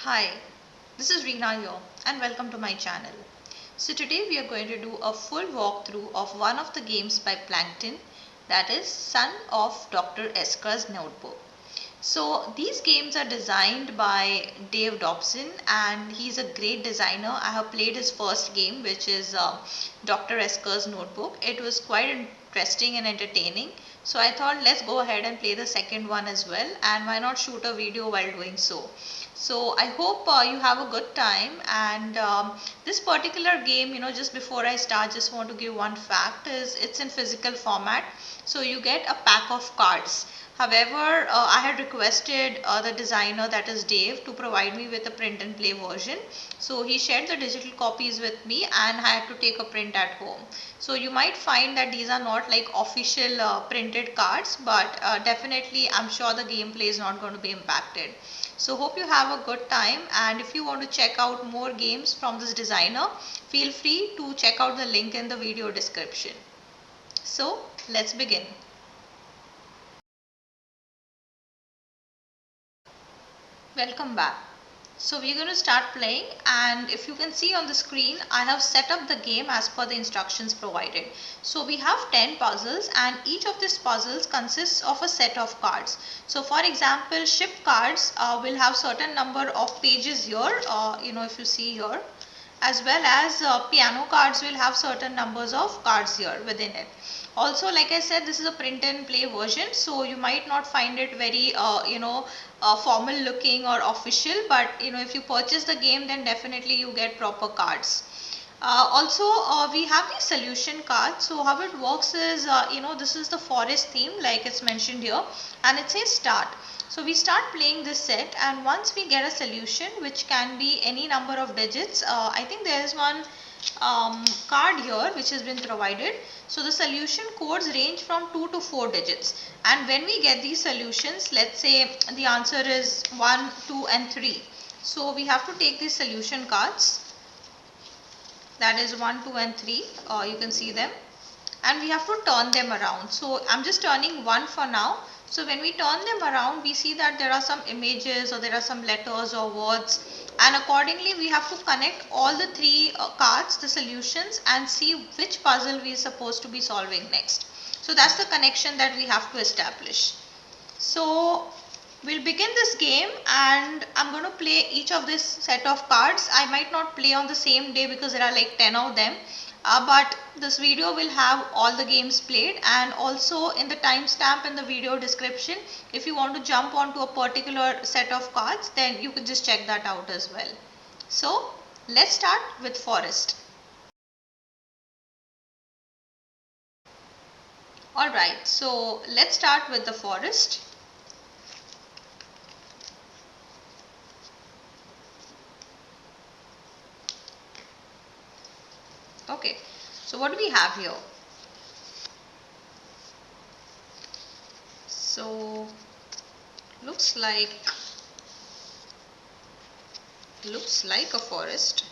Hi, this is Reena here and welcome to my channel. So today we are going to do a full walkthrough of one of the games by Plankton, that is Son of Dr. Esker's Notebook. So these games are designed by Dave Dobson and he's a great designer. I have played his first game, which is Dr. Esker's Notebook. It was quite interesting and entertaining. So I thought let's go ahead and play the second one as well, and why not shoot a video while doing so. So I hope you have a good time, and this particular game, just before I start, just want to give one fact is it's in physical format. So you get a pack of cards. However, I had requested the designer, that is Dave, to provide me with a print and play version. So he shared the digital copies with me and I had to take a print at home. So you might find that these are not like official printed cards, but definitely I'm sure the gameplay is not going to be impacted. So hope you have a good time, and if you want to check out more games from this designer, feel free to check out the link in the video description. So let's begin. Welcome back. So we're going to start playing, and if you can see on the screen, I have set up the game as per the instructions provided. So we have 10 puzzles and each of these puzzles consists of a set of cards. So for example, ship cards will have certain number of pages here, if you see here, as well as piano cards will have certain numbers of cards here within it. Also, like I said, this is a print and play version, so you might not find it very formal looking or official, but if you purchase the game, then definitely you get proper cards. Also, we have the solution card. So how it works is, this is the forest theme like it's mentioned here, and it says start. So we start playing this set, and once we get a solution, which can be any number of digits, I think there is one card here which has been provided. So the solution codes range from 2 to 4 digits, and when we get these solutions, let's say the answer is 1, 2 and 3. So we have to take these solution cards, that is 1, 2 and 3, you can see them, and we have to turn them around. So I'm just turning one for now. So when we turn them around, we see that there are some images or there are some letters or words, and accordingly we have to connect all the three cards, the solutions, and see which puzzle we are supposed to be solving next. So that's the connection that we have to establish. So we'll begin this game, and I'm going to play each of this set of cards. I might not play on the same day because there are like 10 of them. But this video will have all the games played, and also in the timestamp in the video description, if you want to jump onto a particular set of cards, then you can just check that out as well. So let's start with forest. Alright, so let's start with the forest. Okay, so what do we have here? So looks like a forest.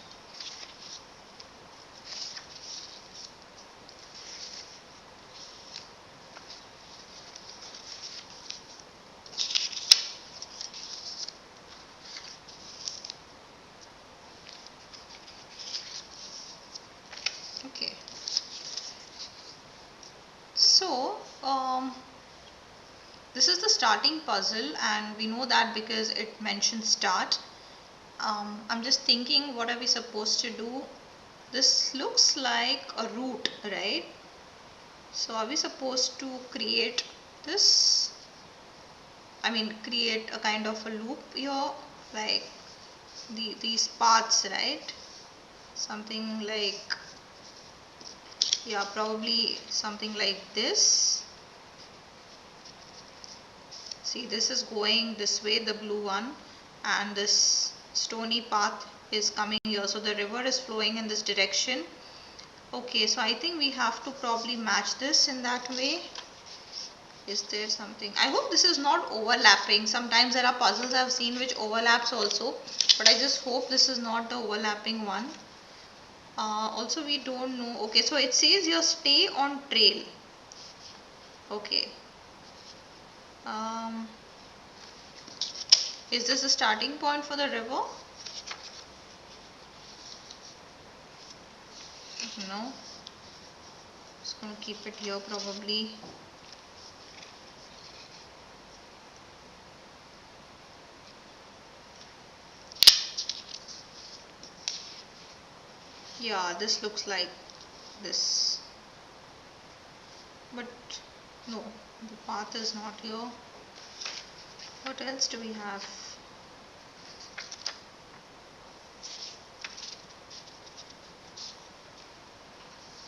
Okay, so this is the starting puzzle, and we know that because it mentions start. I'm just thinking, what are we supposed to do? This looks like a route, right? So are we supposed to create this? I mean, create a kind of a loop here, like these paths, right? Something like, yeah, probably something like this. See, this is going this way, the blue one, and this stony path is coming here. So the river is flowing in this direction. Okay, so I think we have to probably match this in that way. Is there something? I hope this is not overlapping. Sometimes there are puzzles I've seen which overlaps also, but I just hope this is not the overlapping one. Also, we don't know. Okay, so it says here stay on trail. Okay. Is this the starting point for the river? No. Just going to keep it here probably. Yeah, this looks like this. But no, the path is not here. What else do we have?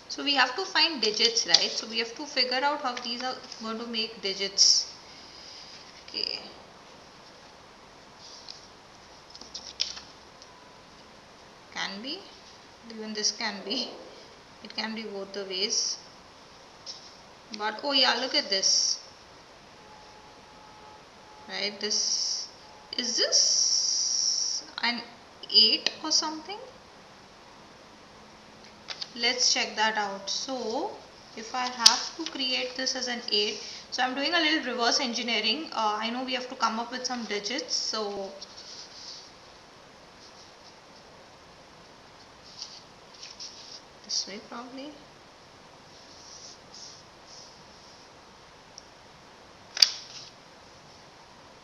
So we have to find digits, right? So we have to figure out how these are going to make digits. Okay. Can be. Even this can be. It can be both the ways. But oh yeah, look at this. Right, this is this an 8 or something? Let's check that out. So if I have to create this as an 8, so I'm doing a little reverse engineering. I know we have to come up with some digits, so this way probably.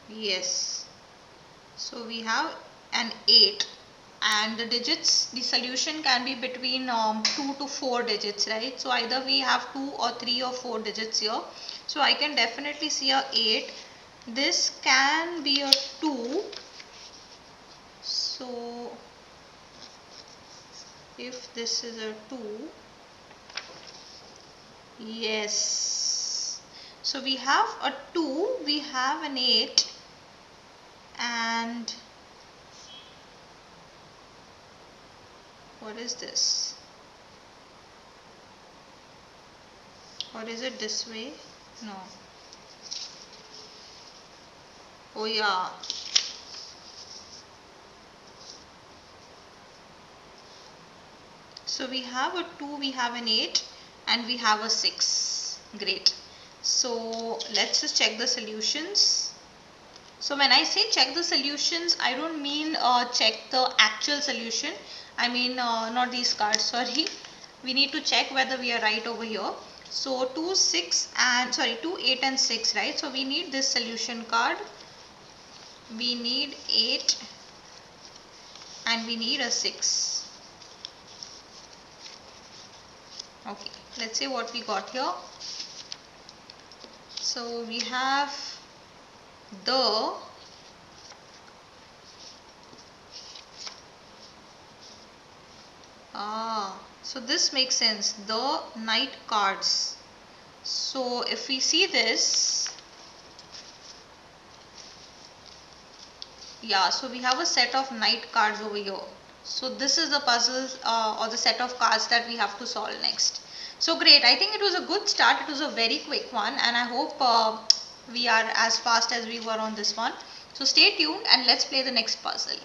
Yes, so we have an 8 and the digits, the solution can be between 2 to 4 digits, right? So either we have 2 or 3 or 4 digits here. So I can definitely see a 8. This can be a 2. So if this is a 2, yes. So we have a 2, we have an 8 and what is this? Or is it this way? No. Oh yeah. So we have a 2, we have an 8 and we have a 6. Great. So let's just check the solutions. So when I say check the solutions, I don't mean check the actual solution. I mean not these cards, sorry. We need to check whether we are right over here. So 2, 6 and 2, 8 and 6, right? So we need this solution card. We need 8 and we need a 6. Okay, let's see what we got here. So we have the so this makes sense, the knight cards. So if we see this, yeah, so we have a set of knight cards over here. So this is the puzzle or the set of cards that we have to solve next. So great, I think it was a good start. It was a very quick one and I hope we are as fast as we were on this one. So stay tuned and let's play the next puzzle.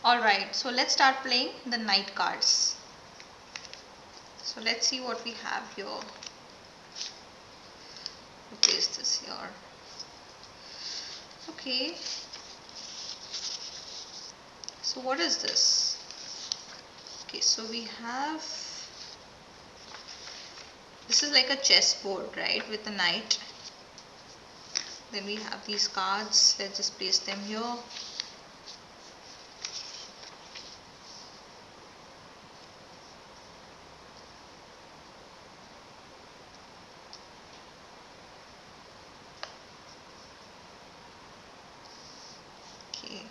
Alright, so let's start playing the knight cards. So let's see what we have here. Place this here. Okay. So what is this? Okay, so we have, this is like a chessboard, right, with a knight. Then we have these cards. Let's just place them here. Okay.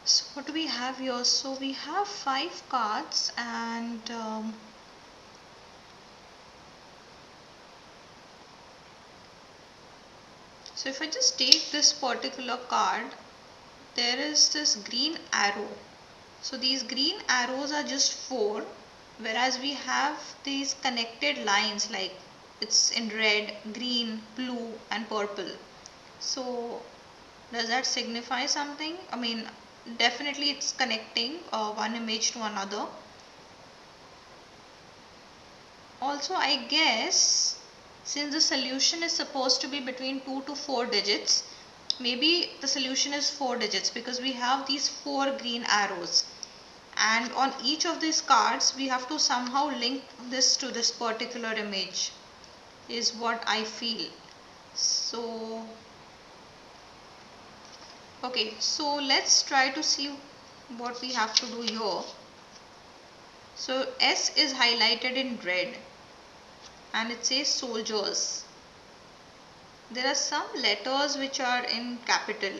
So what do we have here? So we have 5 cards and so if I just take this particular card, there is this green arrow. So these green arrows are just 4, whereas we have these connected lines like it's in red, green, blue and purple. So does that signify something? I mean, definitely it's connecting one image to another. Also, I guess Since the solution is supposed to be between 2 to 4 digits, maybe the solution is 4 digits because we have these 4 green arrows. And on each of these cards, we have to somehow link this to this particular image, is what I feel. So, okay, so let's try to see what we have to do here. So S is highlighted in red and it says soldiers. There are some letters which are in capital.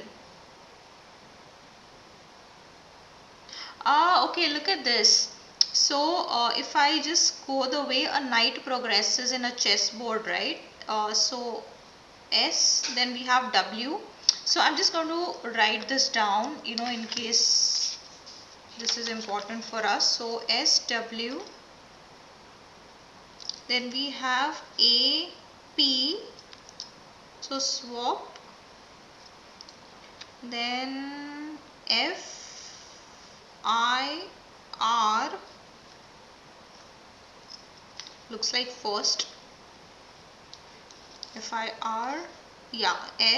Okay, look at this. So if I just go the way a knight progresses in a chessboard, right? So S, then we have W. So I'm just going to write this down, in case this is important for us. So SW, then we have AP, so swap, then FIR, looks like first, FIR, yeah,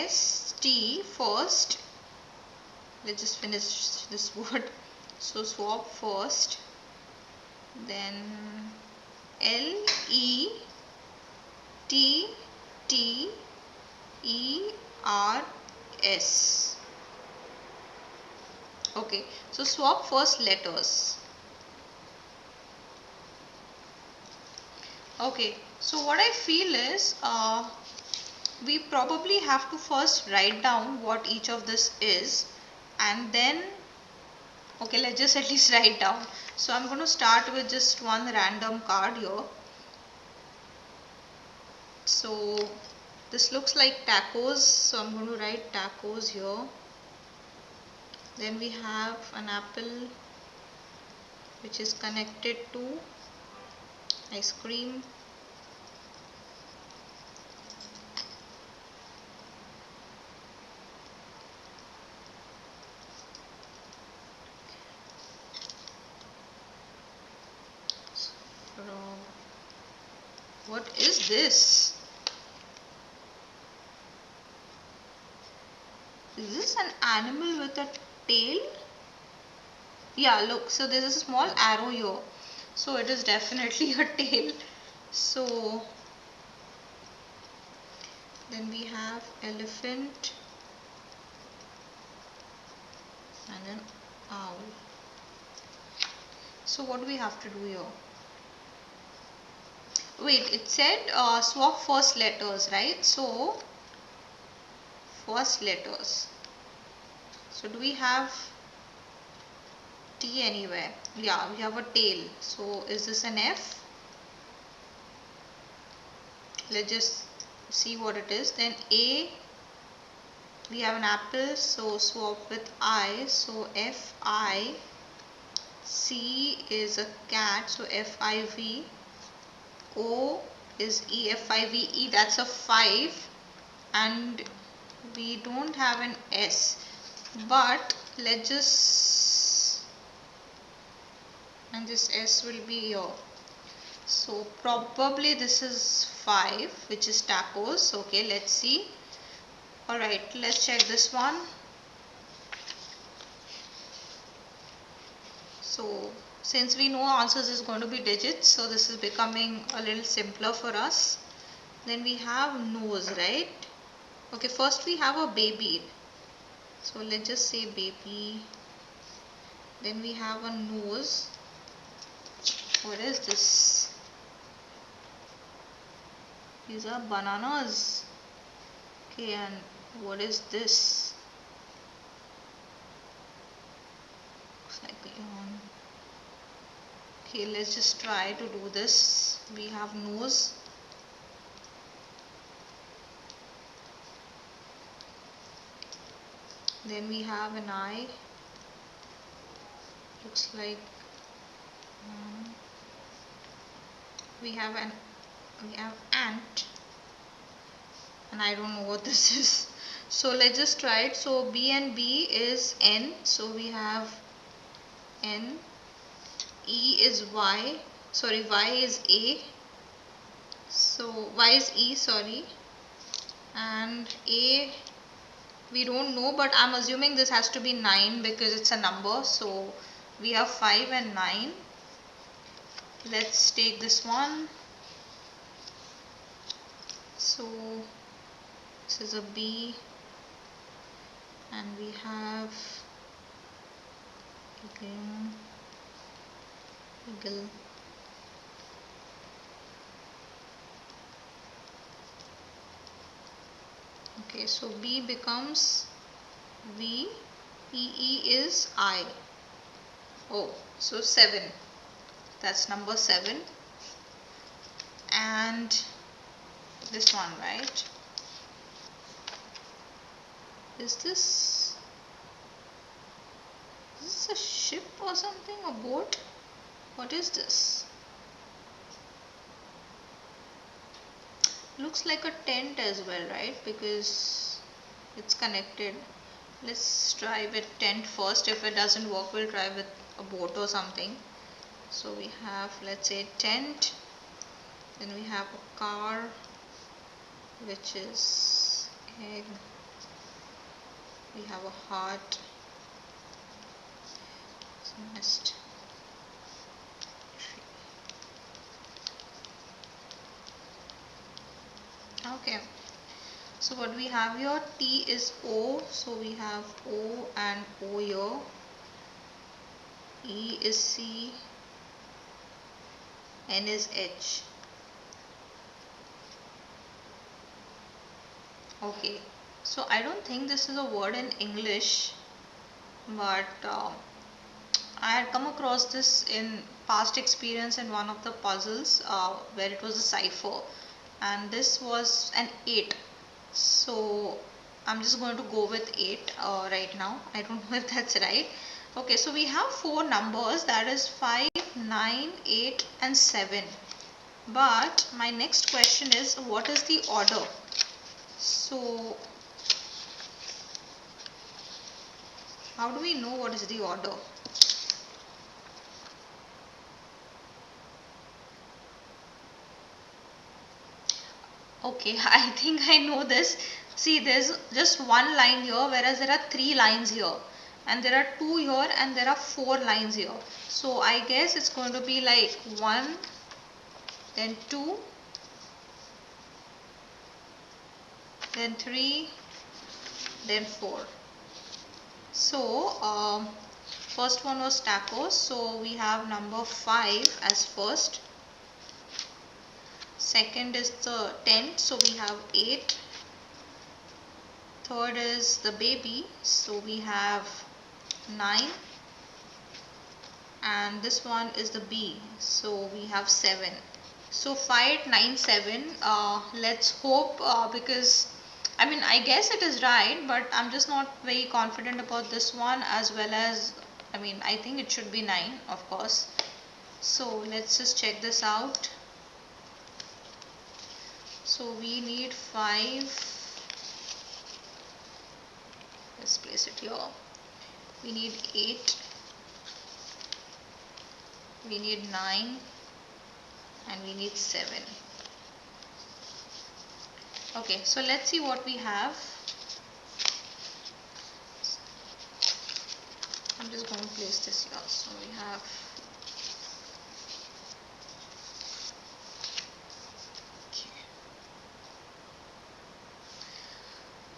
ST first. Let's just finish this word. So swap first, then LETTERS. Okay, so swap first letters. Okay, so what I feel is we probably have to first write down what each of this is, and then okay, let's just at least write down. So I'm going to start with just one random card here. So this looks like tacos, so I'm going to write tacos here. Then we have an apple which is connected to ice cream. What is this? Is this an animal with a tail? Yeah, look, so there is a small arrow here. So it is definitely a tail. So then we have elephant and then owl. So what do we have to do here? Wait, it said swap first letters, right? So first letters. So do we have T anywhere? Yeah, we have a tail. So is this an F? Let's just see what it is. Then A, we have an apple, so swap with I, so FI. C is a cat, so FIV. O is EFIVE, that's a 5, and we don't have an S, but let's just, and this S will be here. So probably this is 5, which is tacos. Okay, let's see. Alright, let's check this one. So since we know answers is going to be digits, so this is becoming a little simpler for us. Then we have nose, right? Okay, first we have a baby. So let's just say baby. Then we have a nose. What is this? These are bananas. Okay, and what is this? Looks like a yawn. Okay, let's just try to do this. We have nose. Then we have an eye. Looks like we have ant, and I don't know what this is. So let's just try it. So B and B is N. So we have N. E is Y. Sorry, Y is A. So Y is E, sorry, and A we don't know, but I'm assuming this has to be 9 because it's a number. So we have 5 and 9. Let's take this one. So this is a B, and we have eagle. Okay, so B becomes V, E is I. Oh, so 7. That's number 7. And this one, right? Is this a ship or something? A boat? What is this? Looks like a tent as well, right? Because it's connected. Let's try with tent first. If it doesn't work, we'll try with a boat or something. So we have, let's say, tent. Then we have a car, which is egg. We have a heart. Nest. Okay, so what we have here, T is O, so we have O and O here. E is C, N is H. Okay, so I don't think this is a word in English, but I had come across this in past experience in one of the puzzles where it was a cipher, and this was an 8. So I'm just going to go with 8 right now. I don't know if that's right. Okay, so we have 4 numbers, that is 5, 9, 8 and 7. But my next question is, what is the order? So how do we know what is the order? Okay, I think I know this. See, there's just one line here, whereas there are 3 lines here. And there are 2 here and there are 4 lines here. So I guess it's going to be like 1, then 2, then 3, then 4. So first one was tacos. So we have number 5 as first. Second is the tent. So we have 8. Third is the baby. So we have 9. And this one is the B, so we have 7. So 5, 9, 7. Let's hope, because I mean, I guess it is right, but I'm just not very confident about this one, as well as, I mean, I think it should be 9, of course. So let's just check this out. So we need 5. Let's place it here. We need 8. We need 9. And we need 7. Okay, so let's see what we have. I'm just going to place this here. So we have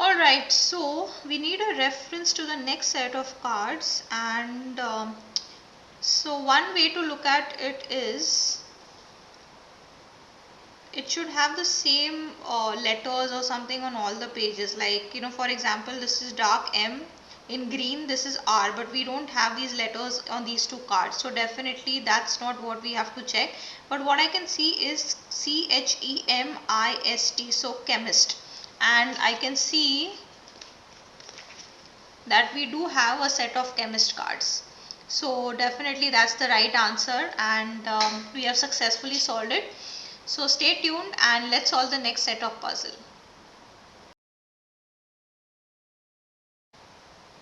Alright, so we need a reference to the next set of cards, and so one way to look at it is, it should have the same letters or something on all the pages, like, you know, for example, this is dark M, in green this is R, but we don't have these letters on these 2 cards, so definitely that's not what we have to check. But what I can see is CHEMIST, so chemist, and I can see that we do have a set of chemist cards. So definitely that's the right answer, and we have successfully solved it. So stay tuned and let's solve the next set of puzzle.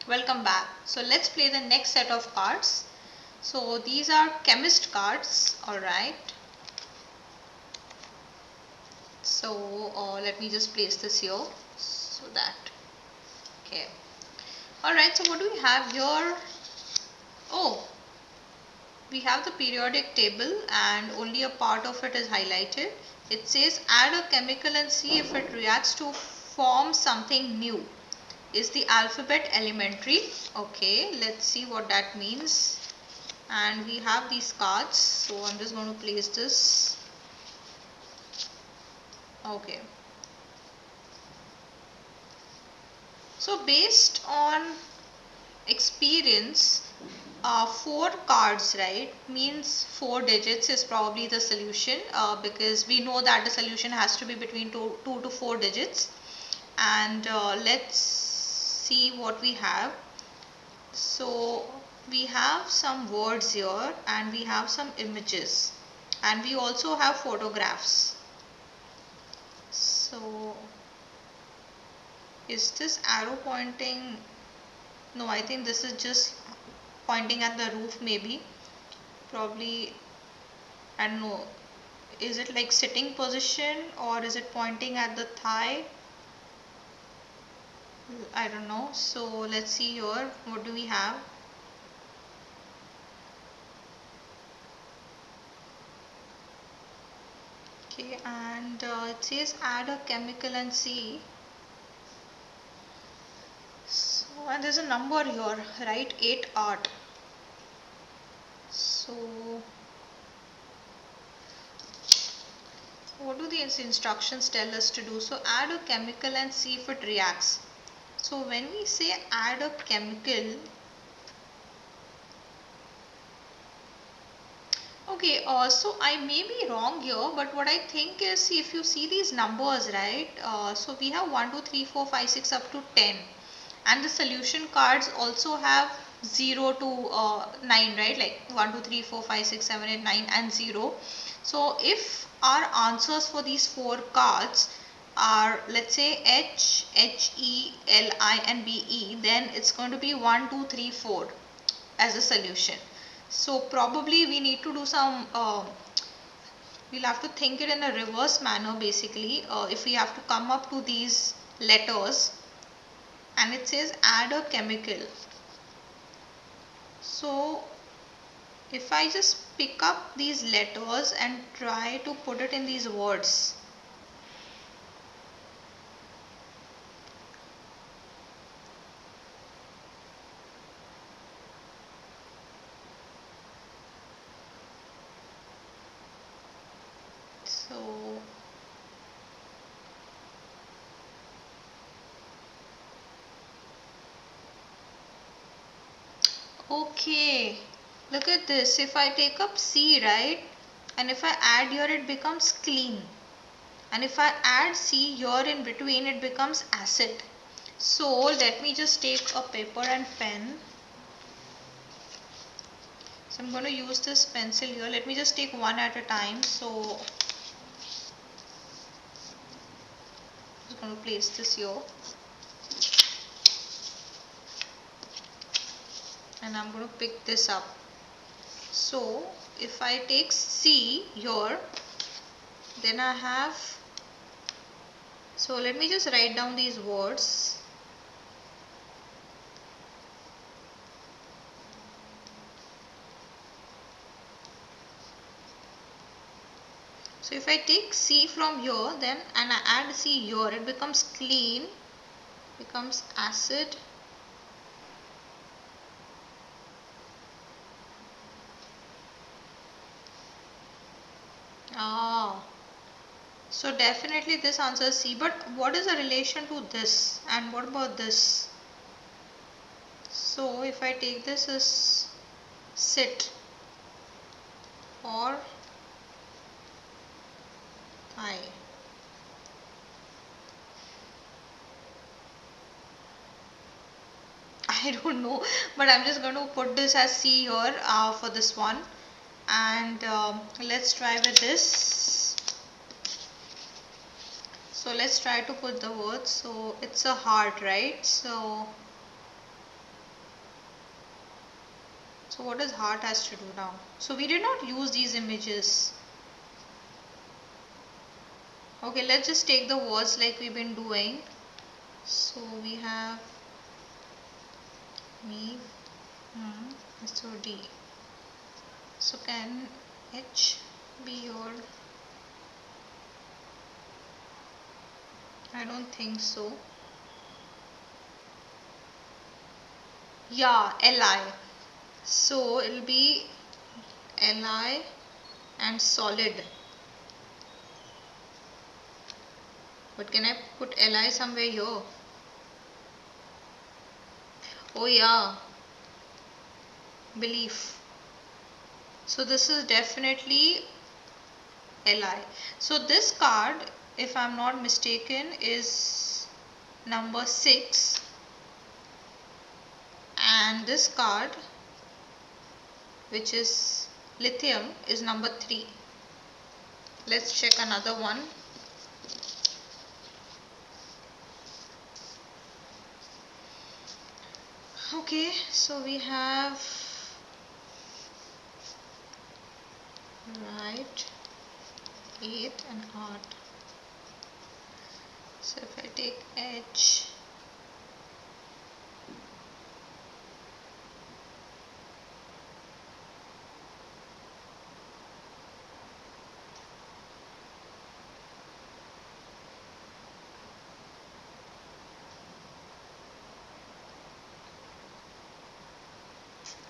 Welcome back. So let's play the next set of cards. So these are chemist cards, alright. So let me just place this here so that, okay. Alright, so what do we have here? Oh, we have the periodic table and only a part of it is highlighted. It says add a chemical and see if it reacts to form something new. Is the alphabet elementary? Okay, let's see what that means. And we have these cards, so I'm just going to place this. Okay. So based on experience, 4 cards, right, means 4 digits is probably the solution, because we know that the solution has to be between 2 to 4 digits. And let's see what we have. So we have some words here and we have some images and we also have photographs. So is this arrow pointing? No, I think this is just pointing at the roof, maybe. Probably, I don't know. Is it like sitting position or is it pointing at the thigh? I don't know. So let's see here. What do we have? Okay, and it says add a chemical and see. So, and there's a number here, right? 8 art. So what do these instructions tell us to do? So add a chemical and see if it reacts. So when we say add a chemical, okay, so I may be wrong here, but what I think is, see, if you see these numbers, right, so we have 1 2 3 4 5 6 up to 10, and the solution cards also have 0 to 9, right, like 1 2 3 4 5 6 7 8 9 and 0. So if our answers for these 4 cards are, let's say, H, H, E, L, I and B, E, then it's going to be 1 2 3 4 as a solution. So probably we need to do some, we'll have to think it in a reverse manner basically, if we have to come up to these letters, and it says add a chemical. So if I just pick up these letters and try to put it in these words, so okay, look at this. If I take up C, right, and if I add here, it becomes clean. And if I add C here in between, it becomes acid. So let me just take a paper and pen. So I'm going to use this pencil here. Let me just take one at a time. So I'm just going to place this here. And I'm going to pick this up. So if I take C here, then I have, so let me just write down these words. So if I take C from here, then and I add C here, it becomes clean, becomes acid. Ah, so definitely this answer is C. But what is the relation to this? And what about this? So if I take this as sit or I. I don't know, but I'm just going to put this as C here for this one. And let's try with this. So let's try to put the words. So it's a heart, right? So what does heart has to do now? So we did not use these images. Okay, let's just take the words like we've been doing. So we have me, SOD. So can H be your? I don't think so. Yeah, Li. So it'll be Li and solid. But can I put Li somewhere here? Oh yeah, belief. So this is definitely Li. So this card, if I'm not mistaken, is number 6, and this card, which is lithium, is number 3. Let's check another one. Okay, so we have right, 8 and art. So if I take H,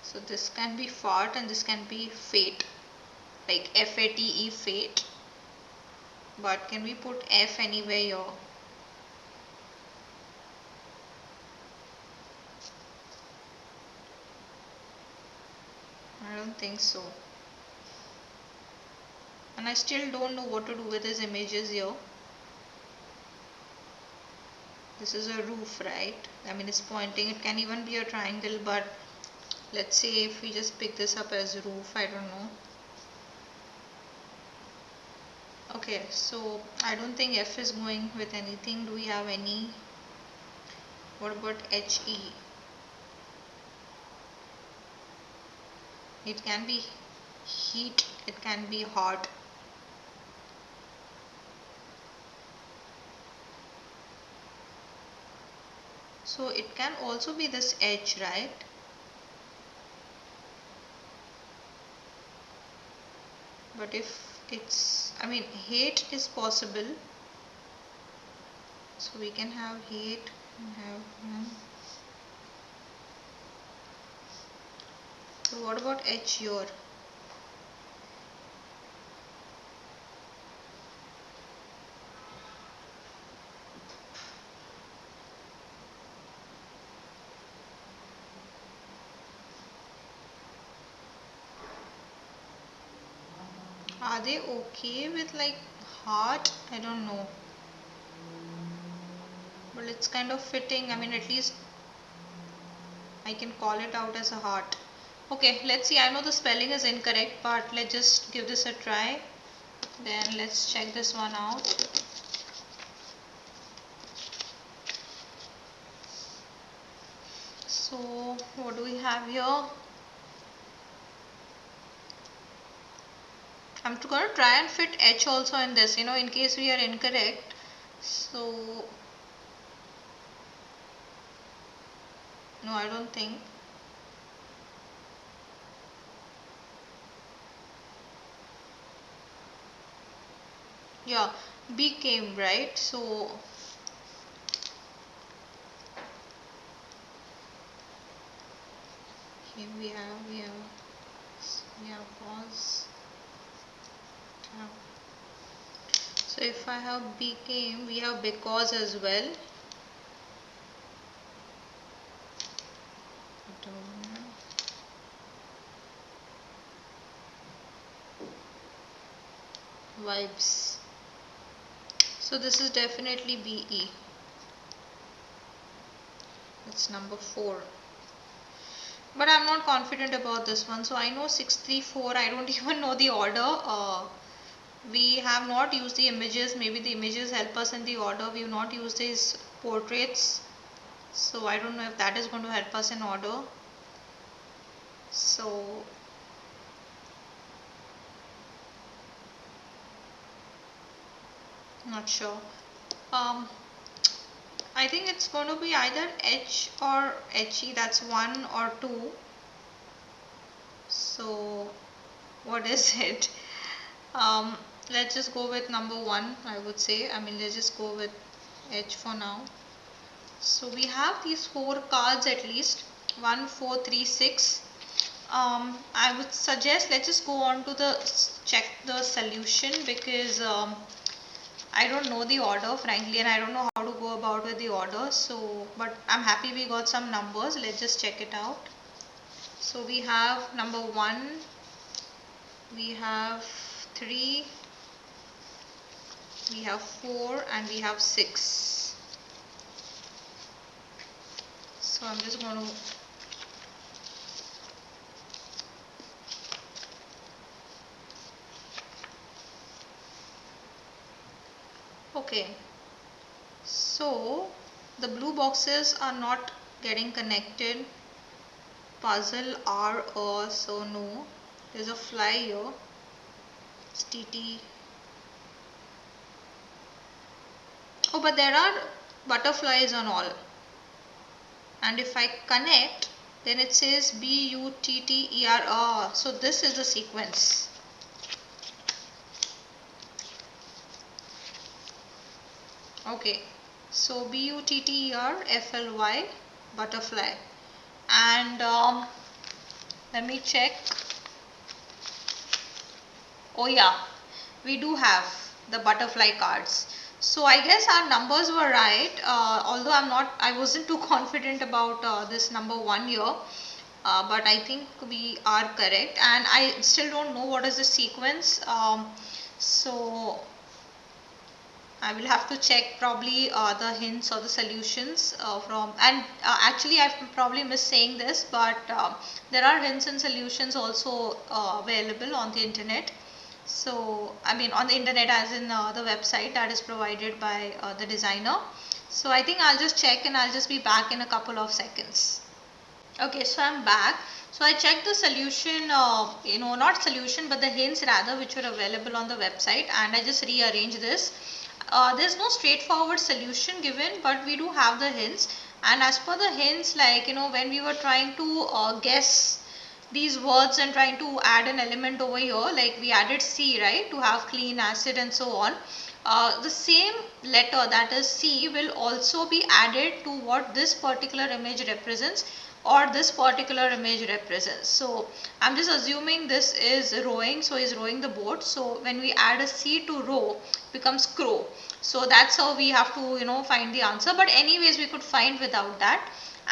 so this can be fart and this can be fate, like Fate, fate. But can we put F anywhere here? I don't think so. And I still don't know what to do with these images here. This is a roof, right? I mean, it's pointing. It can even be a triangle, but let's say if we just pick this up as roof, I don't know. Okay, so I don't think F is going with anything. Do we have any? What about HE? It can be heat, it can be hot. So it can also be this H, right? But if it's, I mean, hate is possible. So we can have hate and have. So what about H here? Are they okay with like heart? I don't know. But it's kind of fitting. I mean, at least I can call it out as a heart. Okay, let's see. I know the spelling is incorrect, but let's just give this a try. Then let's check this one out. So what do we have here? I'm going to try and fit H also in this, in case we are incorrect. So no, I don't think. Yeah, became, right? So here we have was. So if I have became, we have because as well. Vibes. So this is definitely BE. That's number 4. But I'm not confident about this one. So I know 634. I don't even know the order. We have not used the images. Maybe the images help us in the order. We have not used these portraits. So I don't know if that is going to help us in order. So Not sure. Um, I think it's going to be either H or HE. That's 1 or 2. So what is it? Um, let's just go with number 1, I would say. I mean, let's just go with H for now. So we have these 4 cards at least. 1, 4, 3, 6. I would suggest let's just go on to the check the solution, because I don't know the order frankly, and I don't know how to go about with the order. So, but I'm happy we got some numbers. Let's just check it out. So we have number 1, we have 3, we have 4, and we have 6. So I'm just going to okay. So the blue boxes are not getting connected. Puzzle R or so no. There's a fly here. It's TT. Oh, but there are butterflies on all. And if I connect, then it says BUTTER. Oh, so this is the sequence. Okay, so BUTTERFLY, butterfly. And let me check. Oh yeah, we do have the butterfly cards. So I guess our numbers were right, although I wasn't too confident about this number 1 here. But I think we are correct, and I still don't know what is the sequence. So I will have to check probably the hints or the solutions from, and actually I've probably missed saying this, but there are hints and solutions also available on the internet. So I mean on the internet as in the website that is provided by the designer. So I think I'll just check and I'll just be back in a couple of seconds. Okay, so I'm back. So I checked the solution, not solution, but the hints rather, which were available on the website, and I just rearranged this. There's no straightforward solution given, but we do have the hints. And as per the hints, like, when we were trying to guess these words and trying to add an element over here, like we added C, right, to have clean acid and so on. The same letter, that is C, will also be added to what this particular image represents or this particular image represents. So I'm just assuming this is rowing, so is rowing the boat. So when we add a C to row, becomes crow. So that's how we have to find the answer. But anyways, we could find without that.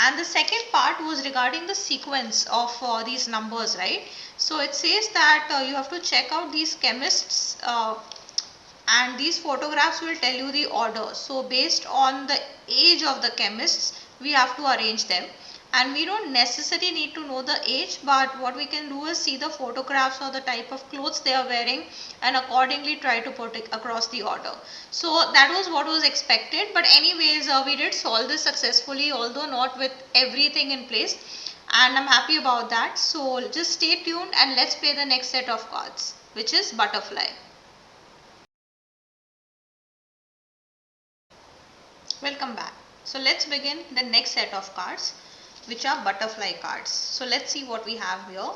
And the second part was regarding the sequence of these numbers, right? So it says that you have to check out these chemists, and these photographs will tell you the order. So based on the age of the chemists, we have to arrange them. And we don't necessarily need to know the age, but what we can do is see the photographs or the type of clothes they are wearing and accordingly try to put it across the order. So that was what was expected. But anyways, we did solve this successfully, although not with everything in place. And I'm happy about that. So just stay tuned and let's play the next set of cards, which is butterfly. Welcome back. So let's begin the next set of cards, which are butterfly cards. So let's see what we have here.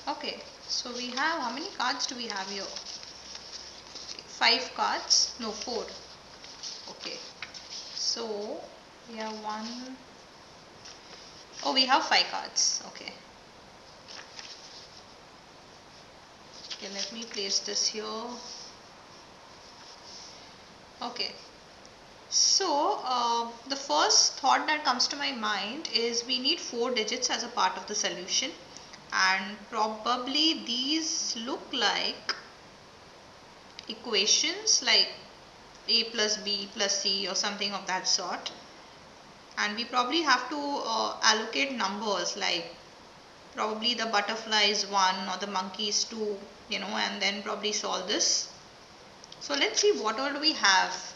Okay, so we have, how many cards do we have here? 5 cards, no 4. Okay, so we have one, oh we have 5 cards, okay. Okay, let me place this here. Okay, so the first thought that comes to my mind is we need 4 digits as a part of the solution, and probably these look like equations like a plus b plus c or something of that sort, and we probably have to allocate numbers, like probably the butterfly is 1 or the monkey is 2, and then probably solve this. So let's see what all do we have.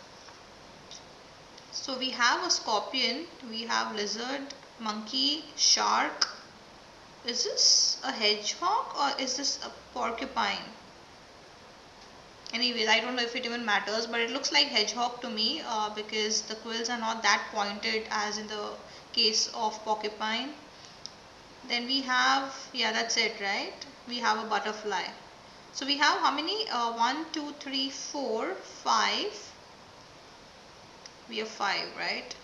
So we have a scorpion, we have lizard, monkey, shark, Is this a hedgehog or is this a porcupine? Anyways, I don't know if it even matters, but it looks like hedgehog to me because the quills are not that pointed as in the case of porcupine. Then we have, yeah, that's it, right? We have a butterfly. So we have how many? 1, 2, 3, 4, 5. We have 5, right?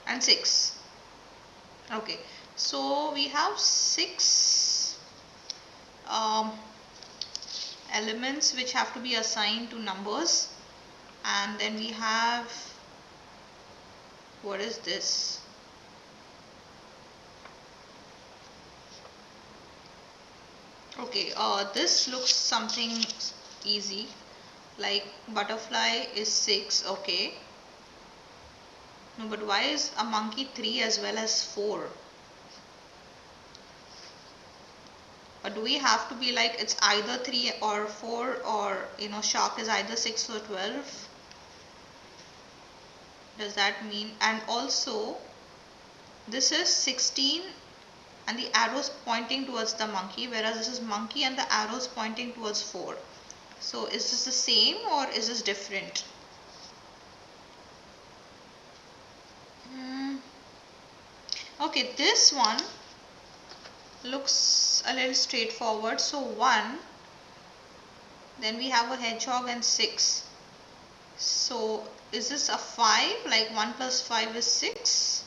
And 6. Okay, so we have 6 um, elements which have to be assigned to numbers, and then we have, what is this? Okay, this looks something easy, like butterfly is 6. Okay, no, but why is a monkey 3 as well as 4? Or do we have to be like it's either 3 or 4, or shark is either 6 or 12? Does that mean? And also this is 16 and the arrows pointing towards the monkey, whereas this is monkey and the arrows pointing towards 4. So is this the same or is this different? Okay, this one looks a little straightforward. So 1, then we have a hedgehog and 6. So is this a 5, like 1 plus 5 is 6?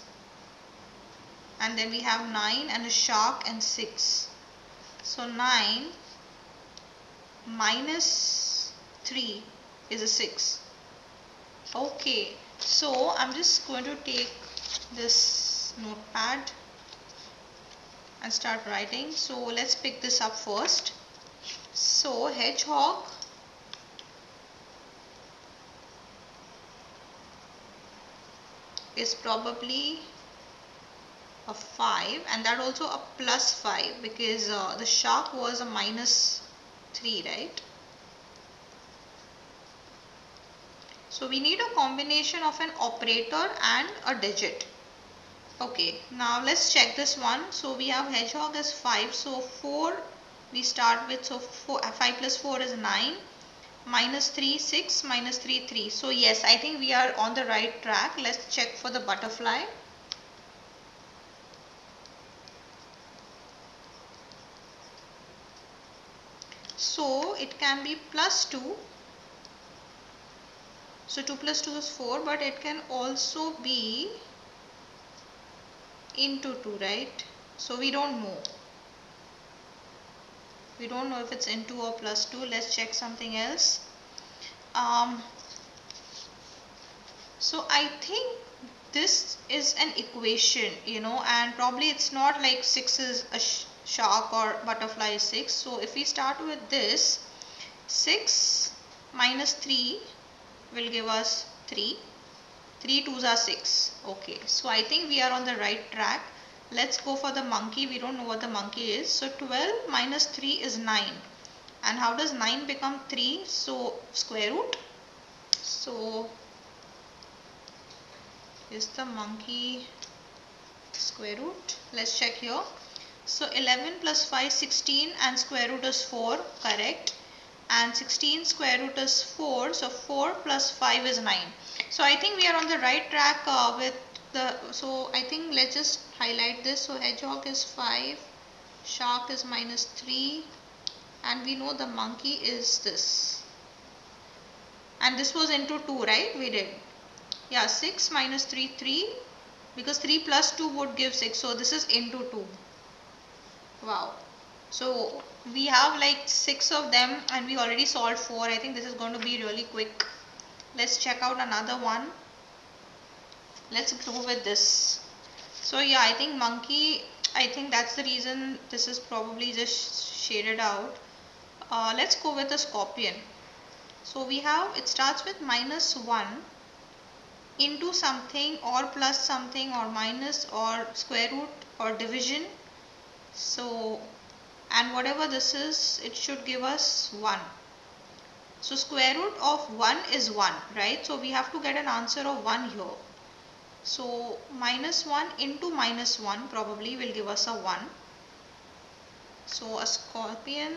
And then we have 9 and a shark and 6. So 9 minus 3 is a 6. Okay, so I'm just going to take this notepad and start writing. So let's pick this up first. So hedgehog is probably a 5, and that also a plus 5 because the shark was a minus 3, right? So we need a combination of an operator and a digit. Okay, now let's check this one. So we have hedgehog as 5. So 4 we start with. So 5 plus 4 is 9. Minus 3, 6. Minus 3, 3. So yes, I think we are on the right track. Let's check for the butterfly. So it can be plus 2. So 2 plus 2 is 4, but it can also be into 2, right? So we don't know. We don't know if it's into or plus 2. Let's check something else. So I think this is an equation, and probably it's not like 6 is a shark or butterfly is 6. So if we start with this, 6 minus 3 will give us 3. 3 twos are 6. Okay, so I think we are on the right track. Let's go for the monkey. We don't know what the monkey is. So 12 minus 3 is 9. And how does 9 become 3? So square root. So is the monkey square root? Let's check here. So 11 plus 5 16 and square root is 4, correct? And 16 square root is 4, so 4 plus 5 is 9. So I think we are on the right track so I think let's just highlight this. So hedgehog is 5, shark is minus 3, and we know the monkey is this. And this was into 2, right? We did. Yeah, 6 minus 3, 3, because 3 plus 2 would give 6. So this is into 2. Wow. So we have like 6 of them and we already solved 4. I think this is going to be really quick. Let's check out another one. Let's go with this. So yeah, I think monkey, I think that's the reason this is probably just shaded out. Let's go with the scorpion. So we have, it starts with minus 1 into something or plus something or minus or square root or division. So, and whatever this is, it should give us 1. So square root of 1 is 1, right? So we have to get an answer of 1 here. So minus 1 into minus 1 probably will give us a 1. So a scorpion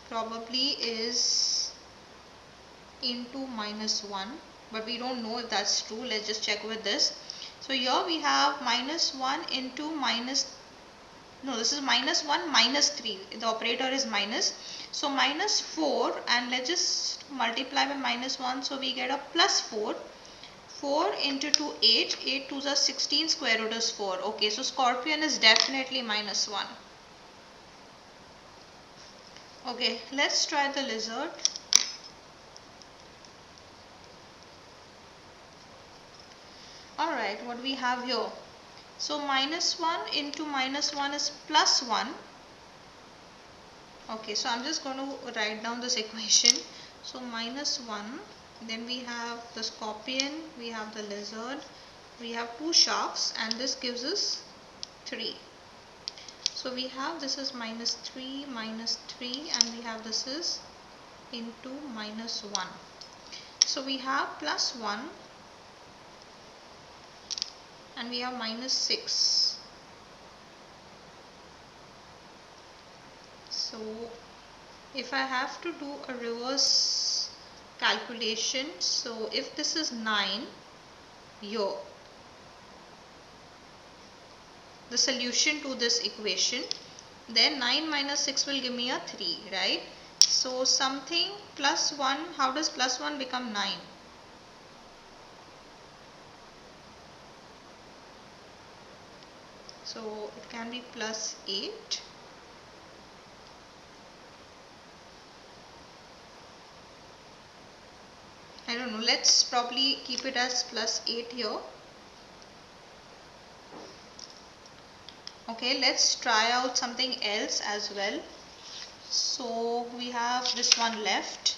probably is into minus 1, but we don't know if that's true. Let's just check with this. So here we have minus 1 into minus, no, this is minus 1 minus 3. The operator is minus. So minus 4, and let's just multiply by minus 1. So we get a plus 4. 4 into 2, 8. 8 2s are 16, square root is 4. Okay, so scorpion is definitely minus 1. Okay, let's try the lizard. Alright, what we have here? So minus 1 into minus 1 is plus 1. Okay, so I'm just going to write down this equation. So minus 1, then we have the scorpion, we have the lizard, we have two sharks, and this gives us 3. So we have this is minus 3, and we have this is into minus 1. So we have plus 1 and we have minus 6. So if I have to do a reverse calculation, so if this is 9 here, the solution to this equation, then 9 minus 6 will give me a 3, right? So something plus 1, how does plus 1 become 9? So it can be plus 8. I don't know, let's probably keep it as plus 8 here. Okay, let's try out something else as well. So we have this one left.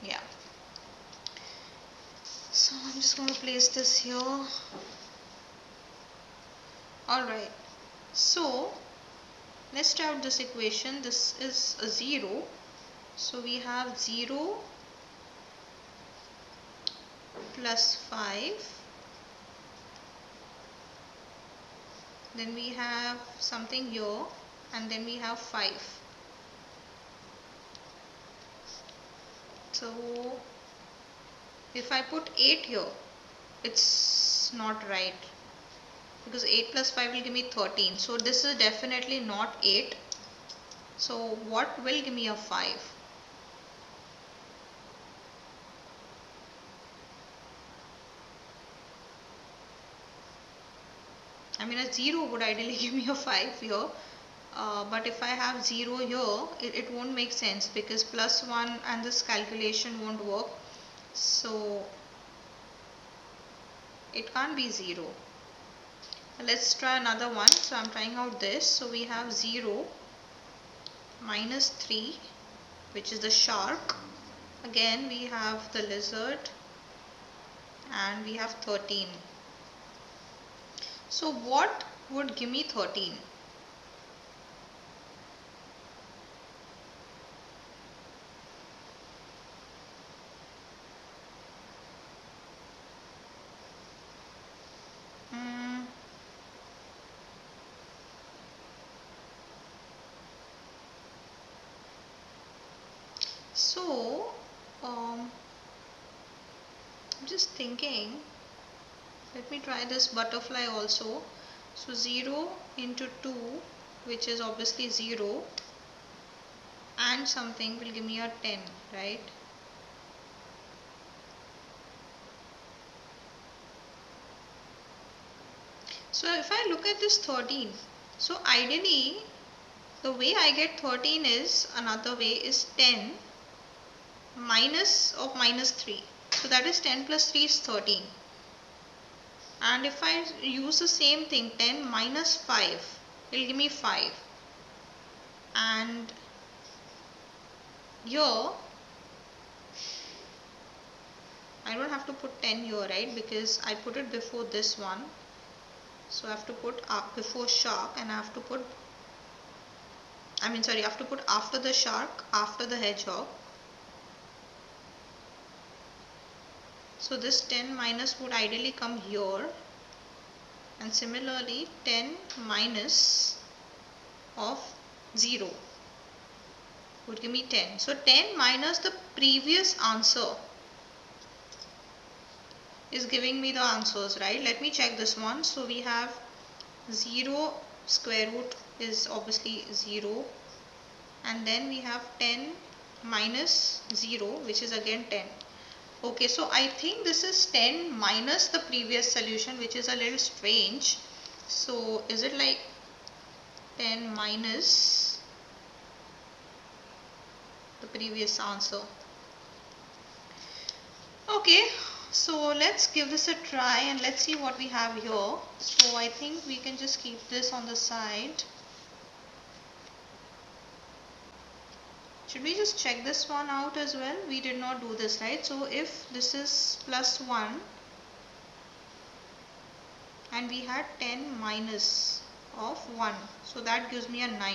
Yeah. So I'm just going to place this here. Alright. So let's try out this equation. This is a 0. So we have 0 plus 5. Then we have something here, and then we have 5. So if I put 8 here, it's not right, because 8 plus 5 will give me 13. So this is definitely not 8. So what will give me a 5? I mean, a 0 would ideally give me a 5 here. But if I have 0 here, it won't make sense, because plus 1 and this calculation won't work. So it can't be 0. Let's try another one. So I'm trying out this. So we have 0 minus 3, which is the shark. Again we have the lizard, and we have 13. So what would give me 13? So I'm just thinking, let me try this butterfly also. So 0 into 2, which is obviously 0, and something will give me a 10, right? So if I look at this 13, so ideally the way I get 13 is, another way is 10 minus of minus 3. So that is 10 plus 3 is 13. And if I use the same thing, 10 minus 5 will give me 5. And here I don't have to put 10 here, right? Because I put it before this one. So I have to put up before shark, and I have to put, I have to put after the shark, after the hedgehog. So this 10 minus would ideally come here, and similarly 10 minus of 0 would give me 10. So 10 minus the previous answer is giving me the answers, right? Let me check this one. So we have 0 square root is obviously 0, and then we have 10 minus 0, which is again 10. Okay, so I think this is 10 minus the previous solution, which is a little strange. So is it like 10 minus the previous answer? Okay, so let's give this a try and let's see what we have here. So I think we can just keep this on the side. Should we just check this one out as well? We did not do this, right? So if this is plus 1 and we had 10 minus of 1, so that gives me a 9.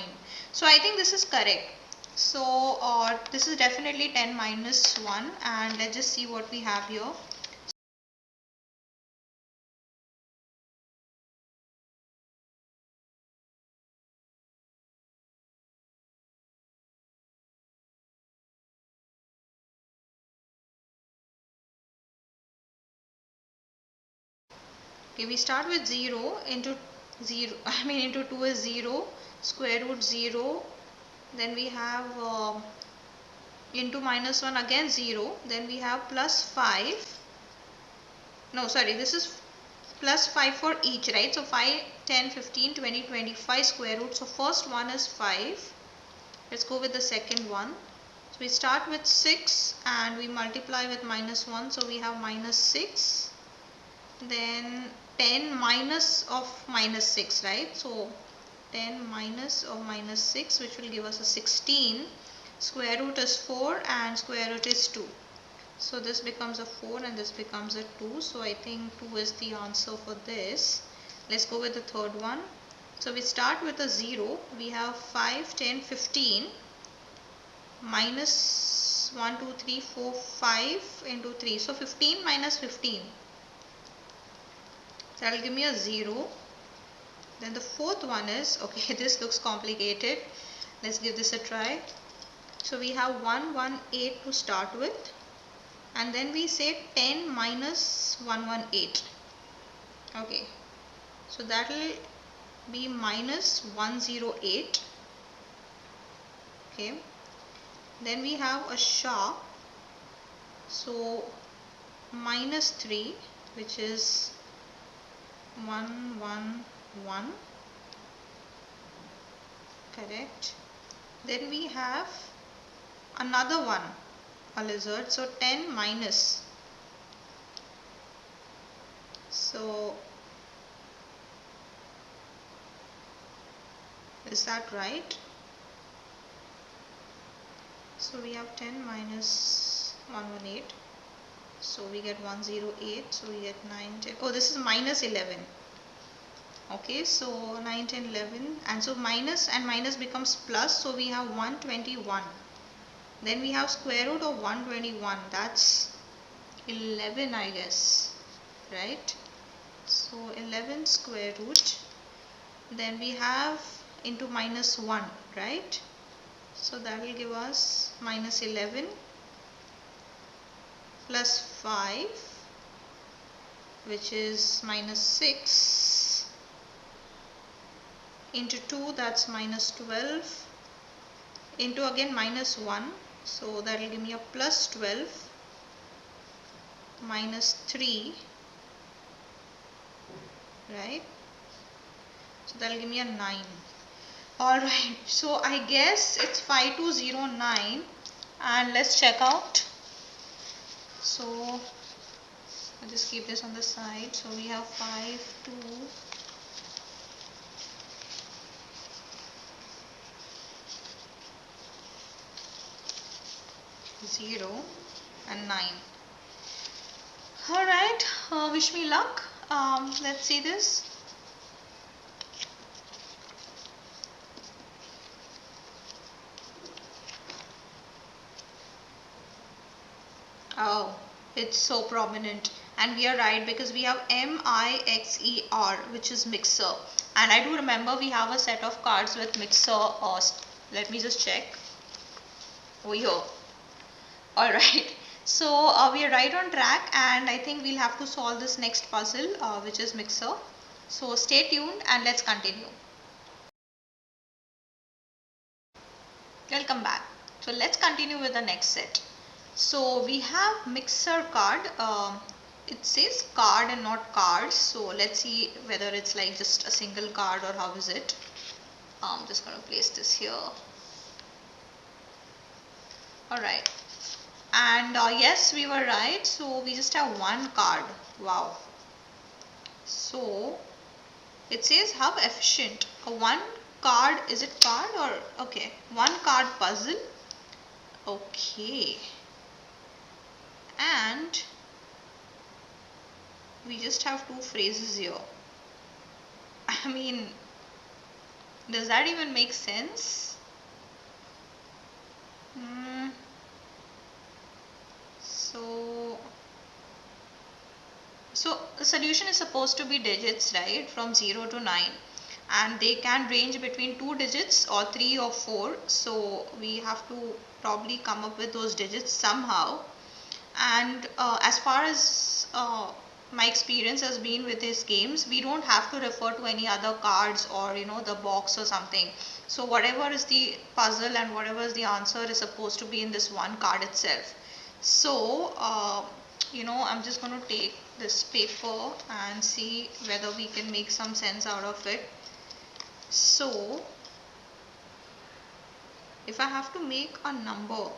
So I think this is correct. So this is definitely 10 minus 1, and let's just see what we have here. Okay, we start with 0 into 0, into 2 is 0, square root 0, then we have into minus 1 again 0, then we have plus 5, no sorry, this is plus 5 for each, right? So 5, 10, 15, 20, 25 square root. So first one is 5. Let's go with the second one. So we start with 6 and we multiply with minus 1, so we have minus 6. Then 10 minus of minus 6, right? So 10 minus of minus 6, which will give us a 16. Square root is 4 and square root is 2. So this becomes a 4 and this becomes a 2. So I think 2 is the answer for this. Let's go with the third one. So we start with a 0. We have 5, 10, 15. Minus 1, 2, 3, 4, 5 into 3. So 15 minus 15. So that will give me a 0. Then the fourth one is, okay, this looks complicated. Let's give this a try. So we have 118 to start with. And then we say 10 minus 118. Okay. So that will be minus 108. Okay. Then we have a sharp. So minus 3, which is 111. Correct. Then we have another one, a lizard. So 10 minus. So is that right? So we have 10 minus 118. So we get 108. So we get 9, 10. Oh, this is minus 11. Okay, so 9, 10, 11. And so minus and minus becomes plus. So we have 121. Then we have square root of 121. That's 11, I guess. Right? So 11 square root. Then we have into minus 1. Right? So that will give us minus 11 plus 5, which is minus 6, into 2, that's minus 12, into again minus 1, so that will give me a plus 12, minus 3, right? So that will give me a 9. Alright, so I guess it's 5209, and let's check out. So I'll just keep this on the side. So we have 5, 2, 0 and 9. Alright, wish me luck. Let's see this. Oh, it's so prominent. And we are right because we have Mixer, which is mixer. And I do remember we have a set of cards with mixer. Let me just check. Over here. Alright. So we are right on track, and I think we'll have to solve this next puzzle, which is mixer. So stay tuned and let's continue. Welcome back. So let's continue with the next set. So we have mixer card. It says card and not cards. So let's see whether it's like just a single card or how is it. I'm just going to place this here. Alright. And yes, we were right. So we just have one card. Wow. So it says how efficient. A one card, is it card or okay, one card puzzle. Okay. And we just have two phrases here. I mean, does that even make sense? So the solution is supposed to be digits, right, from 0 to 9, and they can range between 2 digits or 3 or 4. So we have to probably come up with those digits somehow. And as far as my experience has been with these games, we don't have to refer to any other cards or the box or something. So whatever is the puzzle and whatever is the answer is supposed to be in this one card itself. So I'm just going to take this paper and see whether we can make some sense out of it. So if I have to make a number,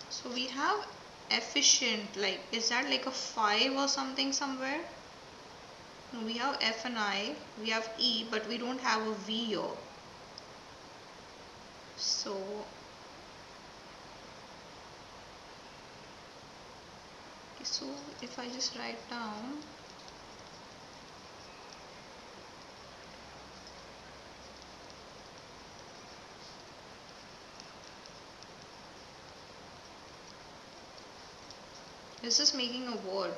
so we have efficient, like is that like a 5 or something somewhere? No, we have F and I, we have E, but we don't have a V here. So if I just write down, this is making a word.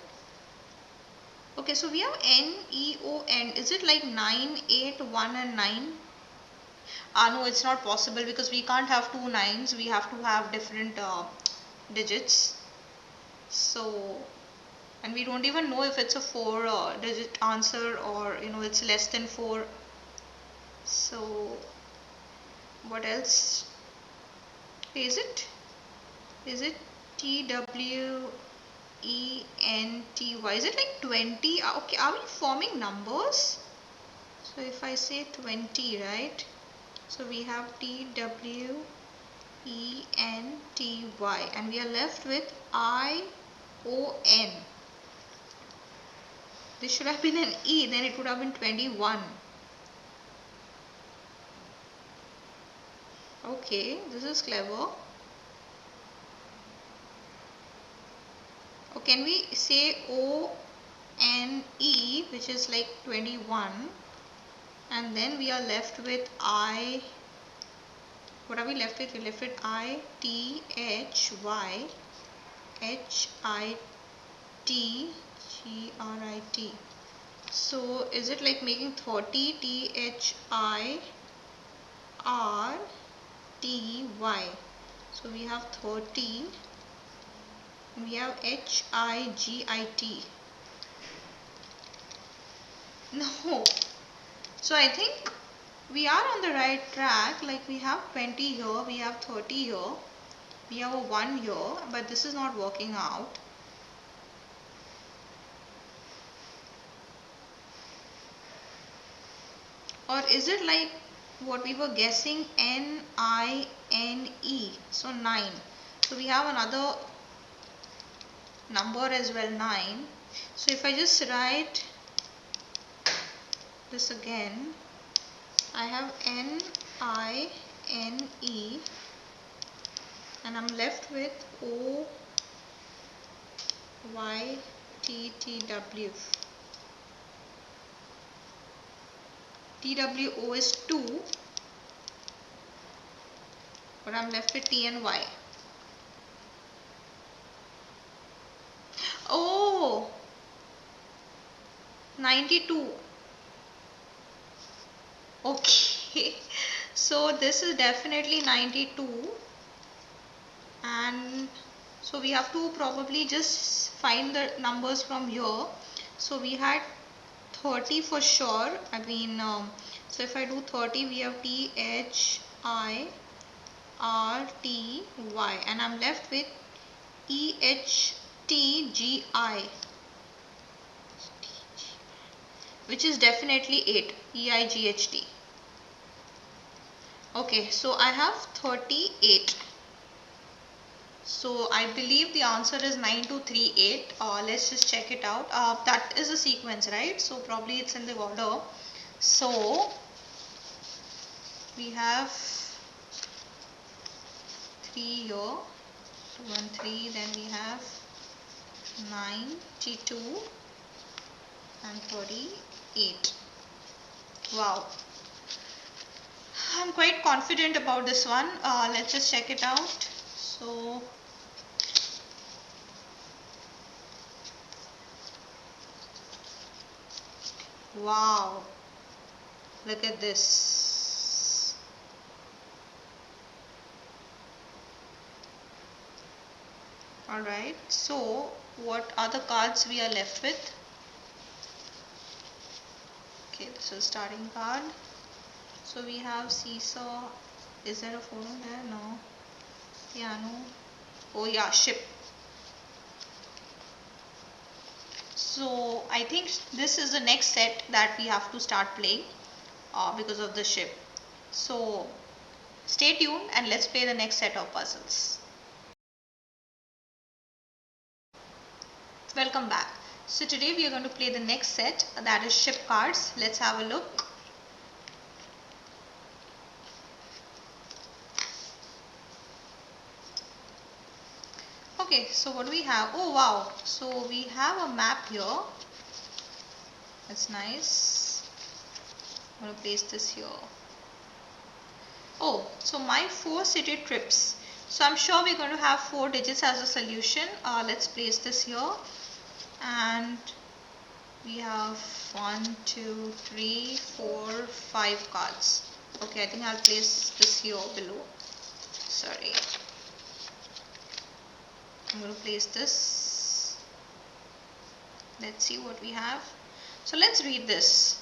Okay, so we have N, E, O, N. Is it like 9, 8, 1 and 9? No, it's not possible because we can't have two nines. We have to have different digits. So, and we don't even know if it's a 4 digit answer or it's less than 4. So, what else? Is it TWENTY? Is it like 20? Okay, are we forming numbers? So if I say 20, right? So we have TWENTY and we are left with ION. This should have been an E, then it would have been 21. Okay, this is clever. Or can we say ONE, which is like 21, and then we are left with what are we left with? We're left with ITHYHITGRIT. So is it like making 30 THIRTY? So we have 30. We have HIGIT. No. So I think we are on the right track. Like we have 20 here, we have 30 here, we have a 1 here, but this is not working out. Or is it like what we were guessing, NINE? So 9. So we have another number as well, 9. So if I just write this again, I have NINE and I'm left with OYTTW. TWO is 2, but I'm left with T and Y. 92. Okay. So this is definitely 92. And so we have to probably just find the numbers from here. So we had 30 for sure. I mean, so if I do 30, we have THIRTY, and I'm left with EHTGI, which is definitely 8. EIGHT. Okay, so I have 38. So I believe the answer is 9238. Let's just check it out. That is a sequence, right? So probably it's in the order. So we have 3 here, 2 and 3. Then we have 92 and 38. Wow. I'm quite confident about this one. Let's just check it out. So wow, look at this. Alright, so what are the cards we are left with? Okay, this is starting card. So we have seesaw. Is there a photo there? No. Piano. Oh yeah, ship. So I think this is the next set that we have to start playing because of the ship. So stay tuned and let's play the next set of puzzles. Welcome back. So today we are going to play the next set, that is ship cards. Let's have a look. Okay, so what do we have? Oh wow, so we have a map here. That's nice. I'm going to place this here. Oh, so my 4 city trips. So I'm sure we're going to have 4 digits as a solution. Let's place this here. And we have 1, 2, 3, 4, 5 cards. Okay, I think I'll place this here below. Sorry. I'm going to place this. Let's see what we have. So let's read this.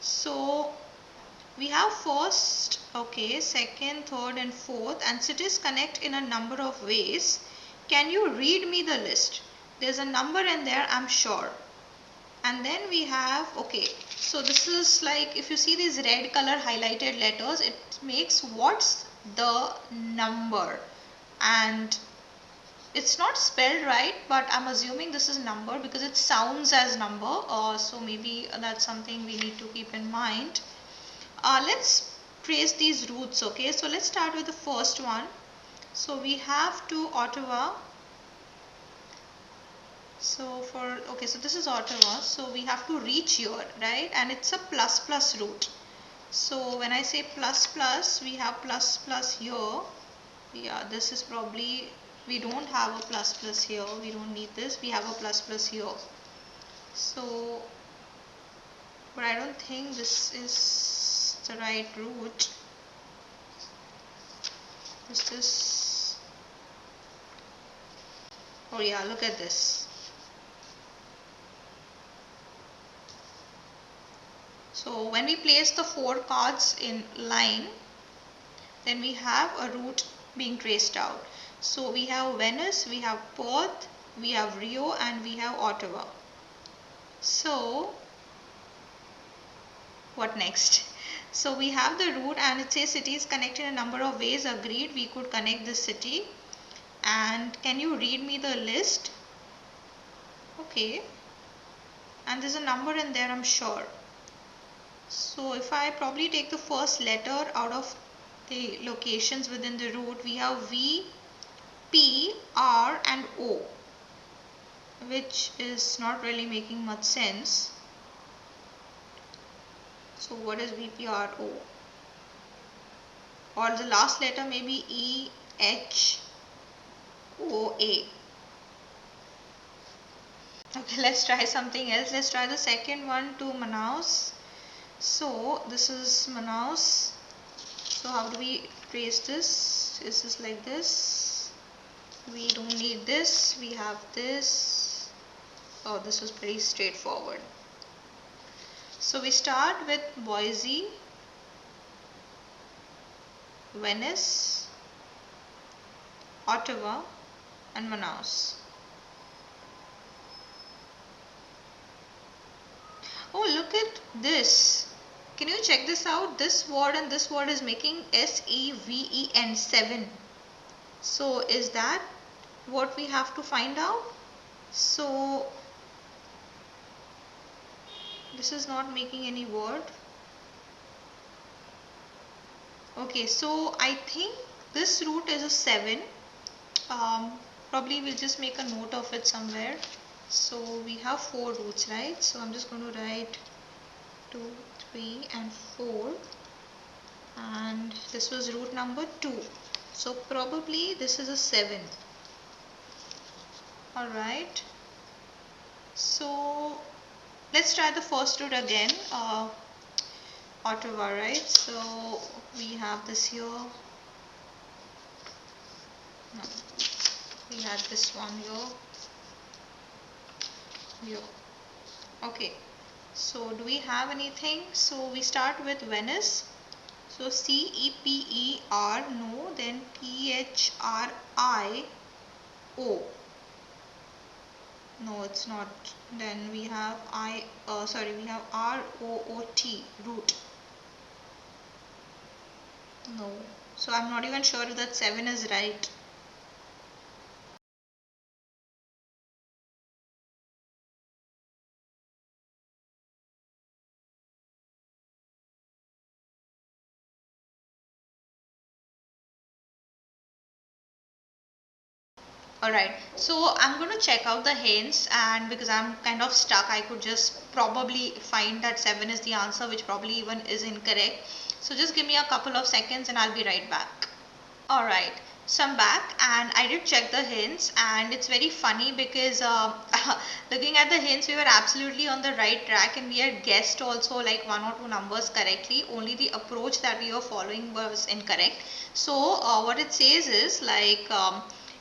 So we have first, okay, second, third and fourth, and cities connect in a number of ways. Can you read me the list? There's a number in there, I'm sure. And then we have, okay, so this is like, if you see these red color highlighted letters, it makes what's the number. And it's not spelled right, but I'm assuming this is number because it sounds as number. So maybe that's something we need to keep in mind. Let's trace these routes. Okay, so let's start with the first one. So we have to Ottawa. So so this is Ottawa. So we have to reach here, right? And it's a plus plus route. So when I say plus plus, we have plus plus here. Yeah, this is probably, we don't have a plus plus here. We don't need this. We have a plus plus here. So, but I don't think this is the right route. Is this? Oh yeah, look at this. So when we place the 4 cards in line, then we have a route being traced out. So we have Venice, we have Perth, we have Rio, and we have Ottawa. So what next? So we have the route and it says cities connected in a number of ways. Agreed, we could connect this city. And can you read me the list? Okay. And there's a number in there, I'm sure. So if I probably take the first letter out of the locations within the route, we have V, P, R and O, which is not really making much sense. So what is V, P, R, O? Or the last letter may be E, H, O, A. Okay, let's try something else. Let's try the second one to Manaus. So this is Manaus. So how do we trace this? Is this like this? We don't need this. We have this. Oh, this was pretty straightforward. So we start with Boise, Venice, Ottawa and Manaus. Oh, look at this. Can you check this out? This word and this word is making SEVEN, 7. So is that what we have to find out? So this is not making any word. Okay, so I think this root is a 7. Probably we'll just make a note of it somewhere. So we have 4 roots, right? So I'm just going to write 2, 3 and 4, and this was root number 2. So probably this is a 7. Alright. So let's try the first root again. Ottawa, right? So we have this here. No, we had this one here. Here. Okay. So do we have anything? So we start with Venice. So CEPER, no, then THRIO. No, it's not. Then we have we have ROOT, root. No. So I'm not even sure if that 7 is right. Alright, so I'm going to check out the hints, and because I'm kind of stuck, I could just probably find that 7 is the answer, which probably even is incorrect. So just give me a couple of seconds and I'll be right back. Alright, so I'm back and I did check the hints, and it's very funny because looking at the hints we were absolutely on the right track, and we had guessed also like 1 or 2 numbers correctly. Only the approach that we were following was incorrect. So what it says is like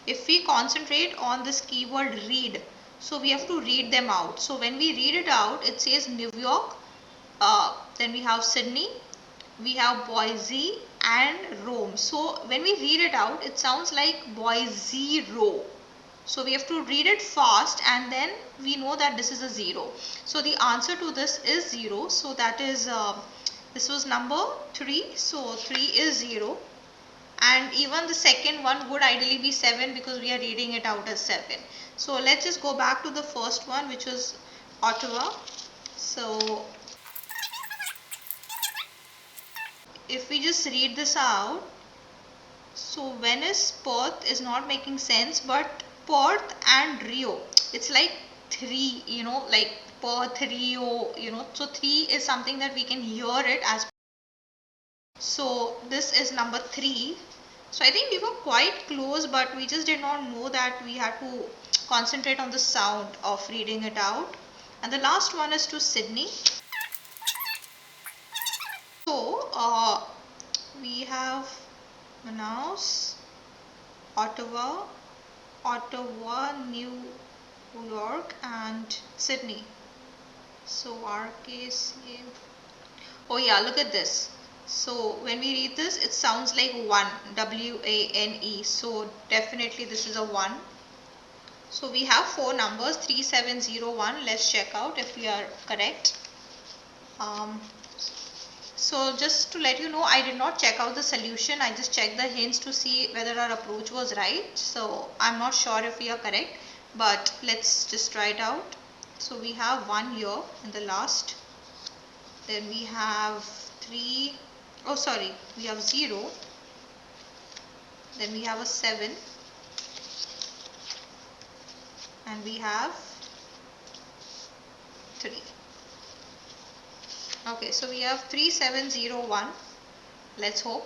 if we concentrate on this keyword read, so we have to read them out. So when we read it out, it says New York, then we have Sydney, we have Boise and Rome. So when we read it out, it sounds like Boise row. So we have to read it fast, and then we know that this is a 0. So the answer to this is 0. So that is, this was number 3. So 3 is 0. And even the second one would ideally be 7 because we are reading it out as 7. So let's just go back to the first one, which was Ottawa. So if we just read this out, so Venice, Perth is not making sense, but Perth and Rio, it's like 3, like Perth, Rio, so 3 is something that we can hear it as. So this is number 3. So I think we were quite close, but we just did not know that we had to concentrate on the sound of reading it out. And the last one is to Sydney. So we have Manaus, Ottawa, New York and Sydney. So RKC. Oh yeah, look at this. So when we read this, it sounds like one, WANE. So definitely this is a 1. So we have 4 numbers, 3701. Let's check out if we are correct. So just to let you know, I did not check out the solution. I just checked the hints to see whether our approach was right. So I'm not sure if we are correct, but let's just try it out. So we have 1 here in the last. Then we have 3. Oh, sorry. We have 0. Then we have a 7. And we have 3. Okay, so we have 3701. Let's hope.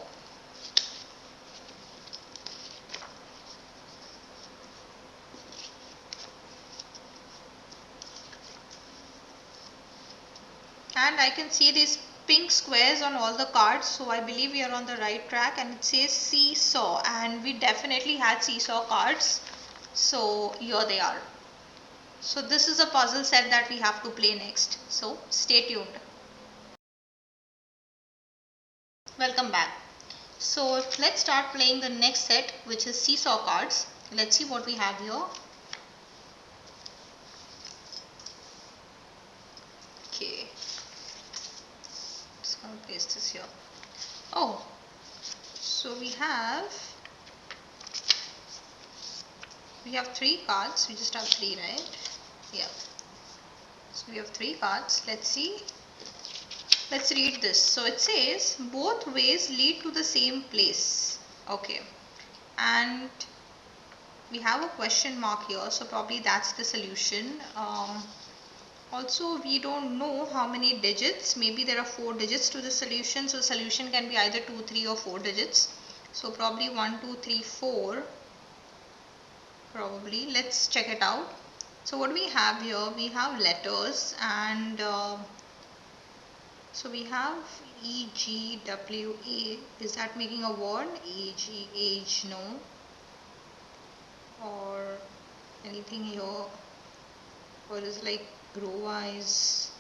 And I can see these pink squares on all the cards, so I believe we are on the right track. And it says seesaw, and we definitely had seesaw cards, so here they are. So this is a puzzle set that we have to play next, so stay tuned. Welcome back. So let's start playing the next set, which is seesaw cards. Let's see what we have here. Okay, just gonna place this here. Oh, so we have three cards. We just have three, right? Yeah. So we have three cards. Let's see. Let's read this. So it says both ways lead to the same place. Okay. And we have a question mark here, so probably that's the solution. Also, we don't know how many digits. Maybe there are 4 digits to the solution. So the solution can be either 2, 3 or 4 digits. So probably 1, 2, 3, 4. Probably. Let's check it out. So what we have here, we have letters, and so we have E, G, W, A. Is that making a word? E, G, age, no. Or anything here. Or is like grow eyes.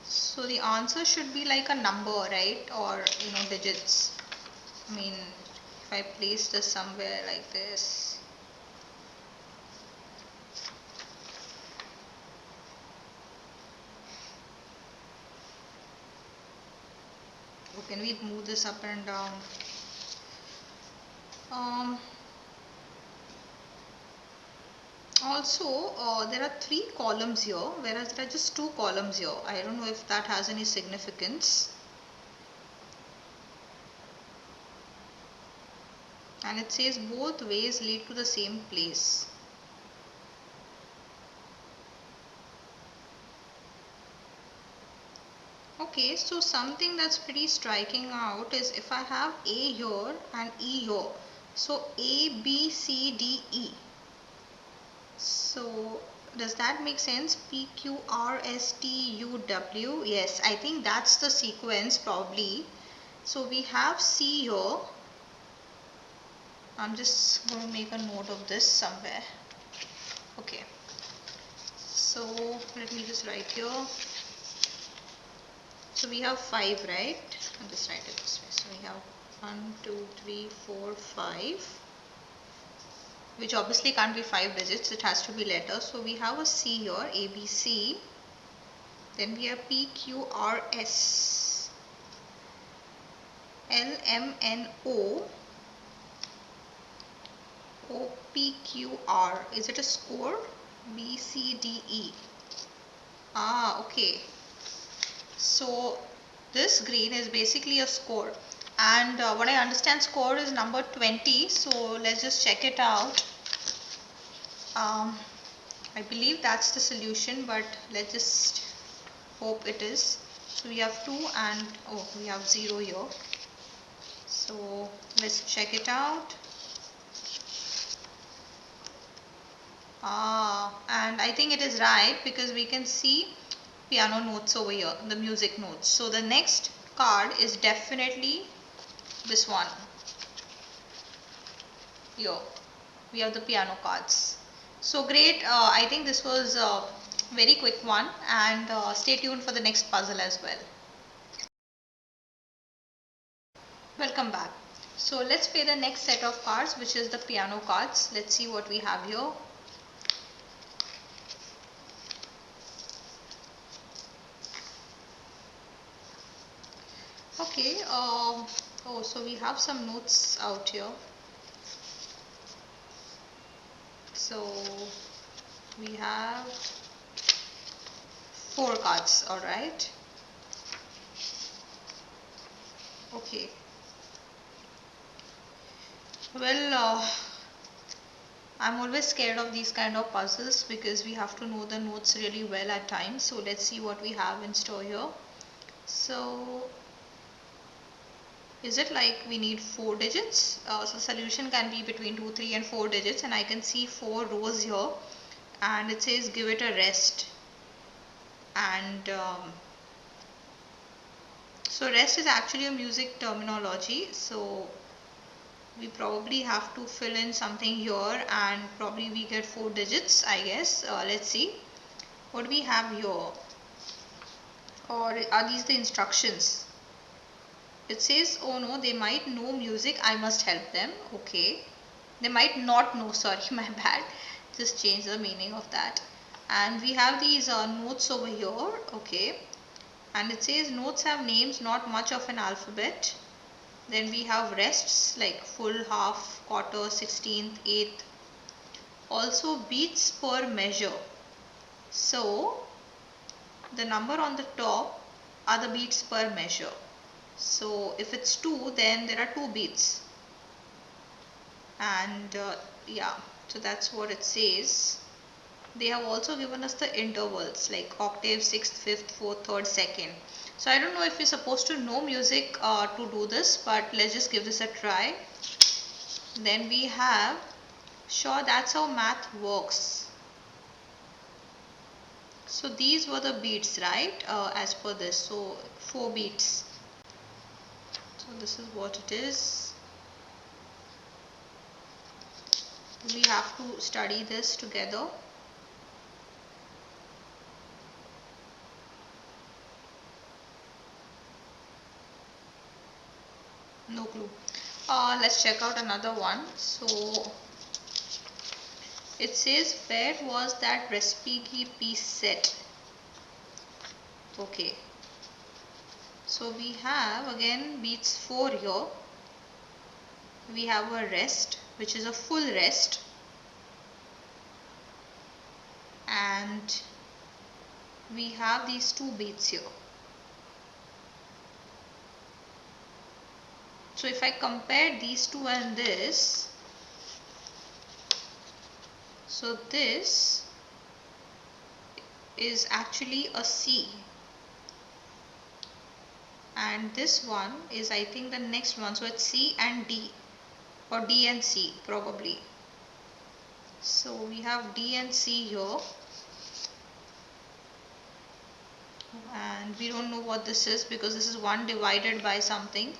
So the answer should be like a number, right? Or digits. I mean, if I place this somewhere like this. Or can we move this up and down? Also, there are 3 columns here, whereas there are just 2 columns here. I don't know if that has any significance. And it says both ways lead to the same place. Okay, so something that's pretty striking out is if I have A here and E here. So A, B, C, D, E. So does that make sense? P, Q, R, S, T, U, W. Yes, I think that's the sequence probably. So we have C here. I'm just going to make a note of this somewhere. Okay. So let me just write here. So we have 5, right? I'll just write it this way. So we have 1, 2, 3, 4, 5. Which obviously can't be 5 digits, it has to be letters. So we have a C here, A, B, C. Then we have P, Q, R, S, L, M, N, O, O, P, Q, R. Is it a score? B, C, D, E. Ah, okay. So this green is basically a score. And what I understand, score is number 20. So let's just check it out. I believe that's the solution, but let's just hope it is. So we have 2 and we have 0 here. So let's check it out. And I think it is right because we can see piano notes over here, the music notes. So the next card is definitely this one. Here we have the piano cards. So great. I think this was a very quick one, and stay tuned for the next puzzle as well. Welcome back. So let's play the next set of cards, which is the piano cards. Let's see what we have here. Okay, so we have some notes out here. So we have 4 cards, alright. Okay. Well, I'm always scared of these kind of puzzles because we have to know the notes really well at times. So let's see what we have in store here. So is it like we need 4 digits? So solution can be between 2, 3 and 4 digits, and I can see 4 rows here, and it says give it a rest. And So rest is actually a music terminology. So we probably have to fill in something here and probably we get 4 digits, I guess. Let's see. What do we have here? Or are these the instructions? It says, oh no, they might know music, I must help them. Okay. They might not know, sorry, my bad. Just change the meaning of that. And we have these notes over here. Okay. And it says notes have names, not much of an alphabet. Then we have rests like full, half, quarter, 16th, 8th. Also beats per measure. So the number on the top are the beats per measure. So if it's 2, then there are 2 beats. And yeah, so that's what it says. They have also given us the intervals like octave, 6th, 5th, 4th, 3rd, 2nd. So I don't know if you're supposed to know music to do this, but let's just give this a try. Then we have, sure, that's how math works. So these were the beats, right? As per this, so 4 beats. So this is what it is. We have to study this together. No clue. Let's check out another one. So it says, where was that recipe piece set? Okay. So we have again beats 4 here. We have a rest, which is a full rest. And we have these 2 beats here. So if I compare these two and this, so this is actually a C. And this one is, I think, the next one. So it's C and D, or D and C probably. So we have D and C here. And we don't know what this is because this is 1 divided by something.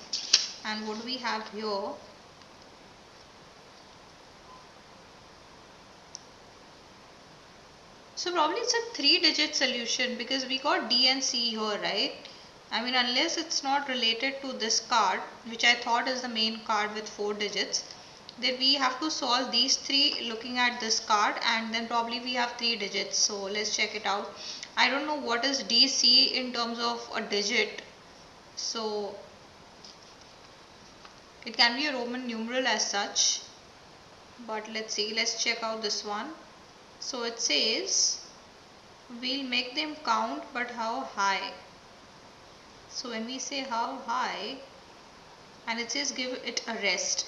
And what do we have here? So probably it's a 3-digit solution because we got D and C here, right? I mean, unless it's not related to this card, which I thought is the main card with 4 digits, then we have to solve these 3 looking at this card, and then probably we have 3 digits. So let's check it out. I don't know what is DC in terms of a digit. So it can be a Roman numeral as such. But let's see, let's check out this one. So it says, we'll make them count, but how high? So when we say how high, and it says give it a rest.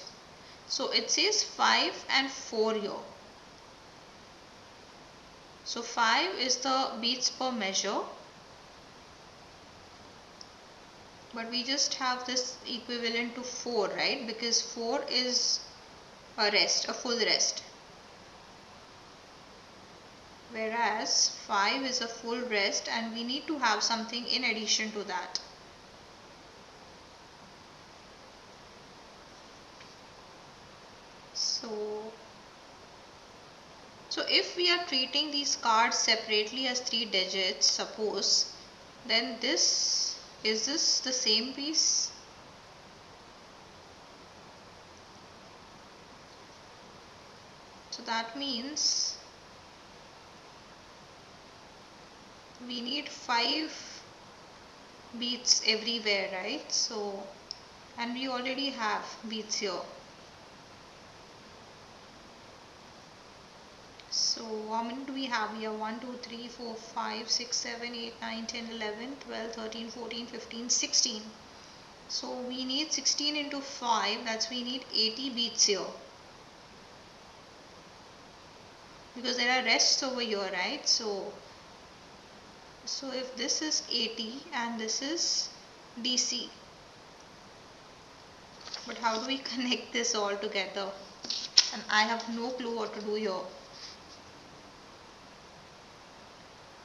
So it says 5 and 4 here. So 5 is the beats per measure. But we just have this equivalent to 4, right? Because 4 is a rest, a full rest. Whereas 5 is a full rest and we need to have something in addition to that. So if we are treating these cards separately as 3 digits, suppose, then is this the same piece? So that means we need 5 beats everywhere, right? So, and we already have beats here. So how many do we have here? 1, 2, 3, 4, 5, 6, 7, 8, 9, 10, 11, 12, 13, 14, 15, 16. So we need 16 into 5, that's we need 80 beats here. Because there are rests over here, right? So if this is 80 and this is DC. But how do we connect this all together? And I have no clue what to do here.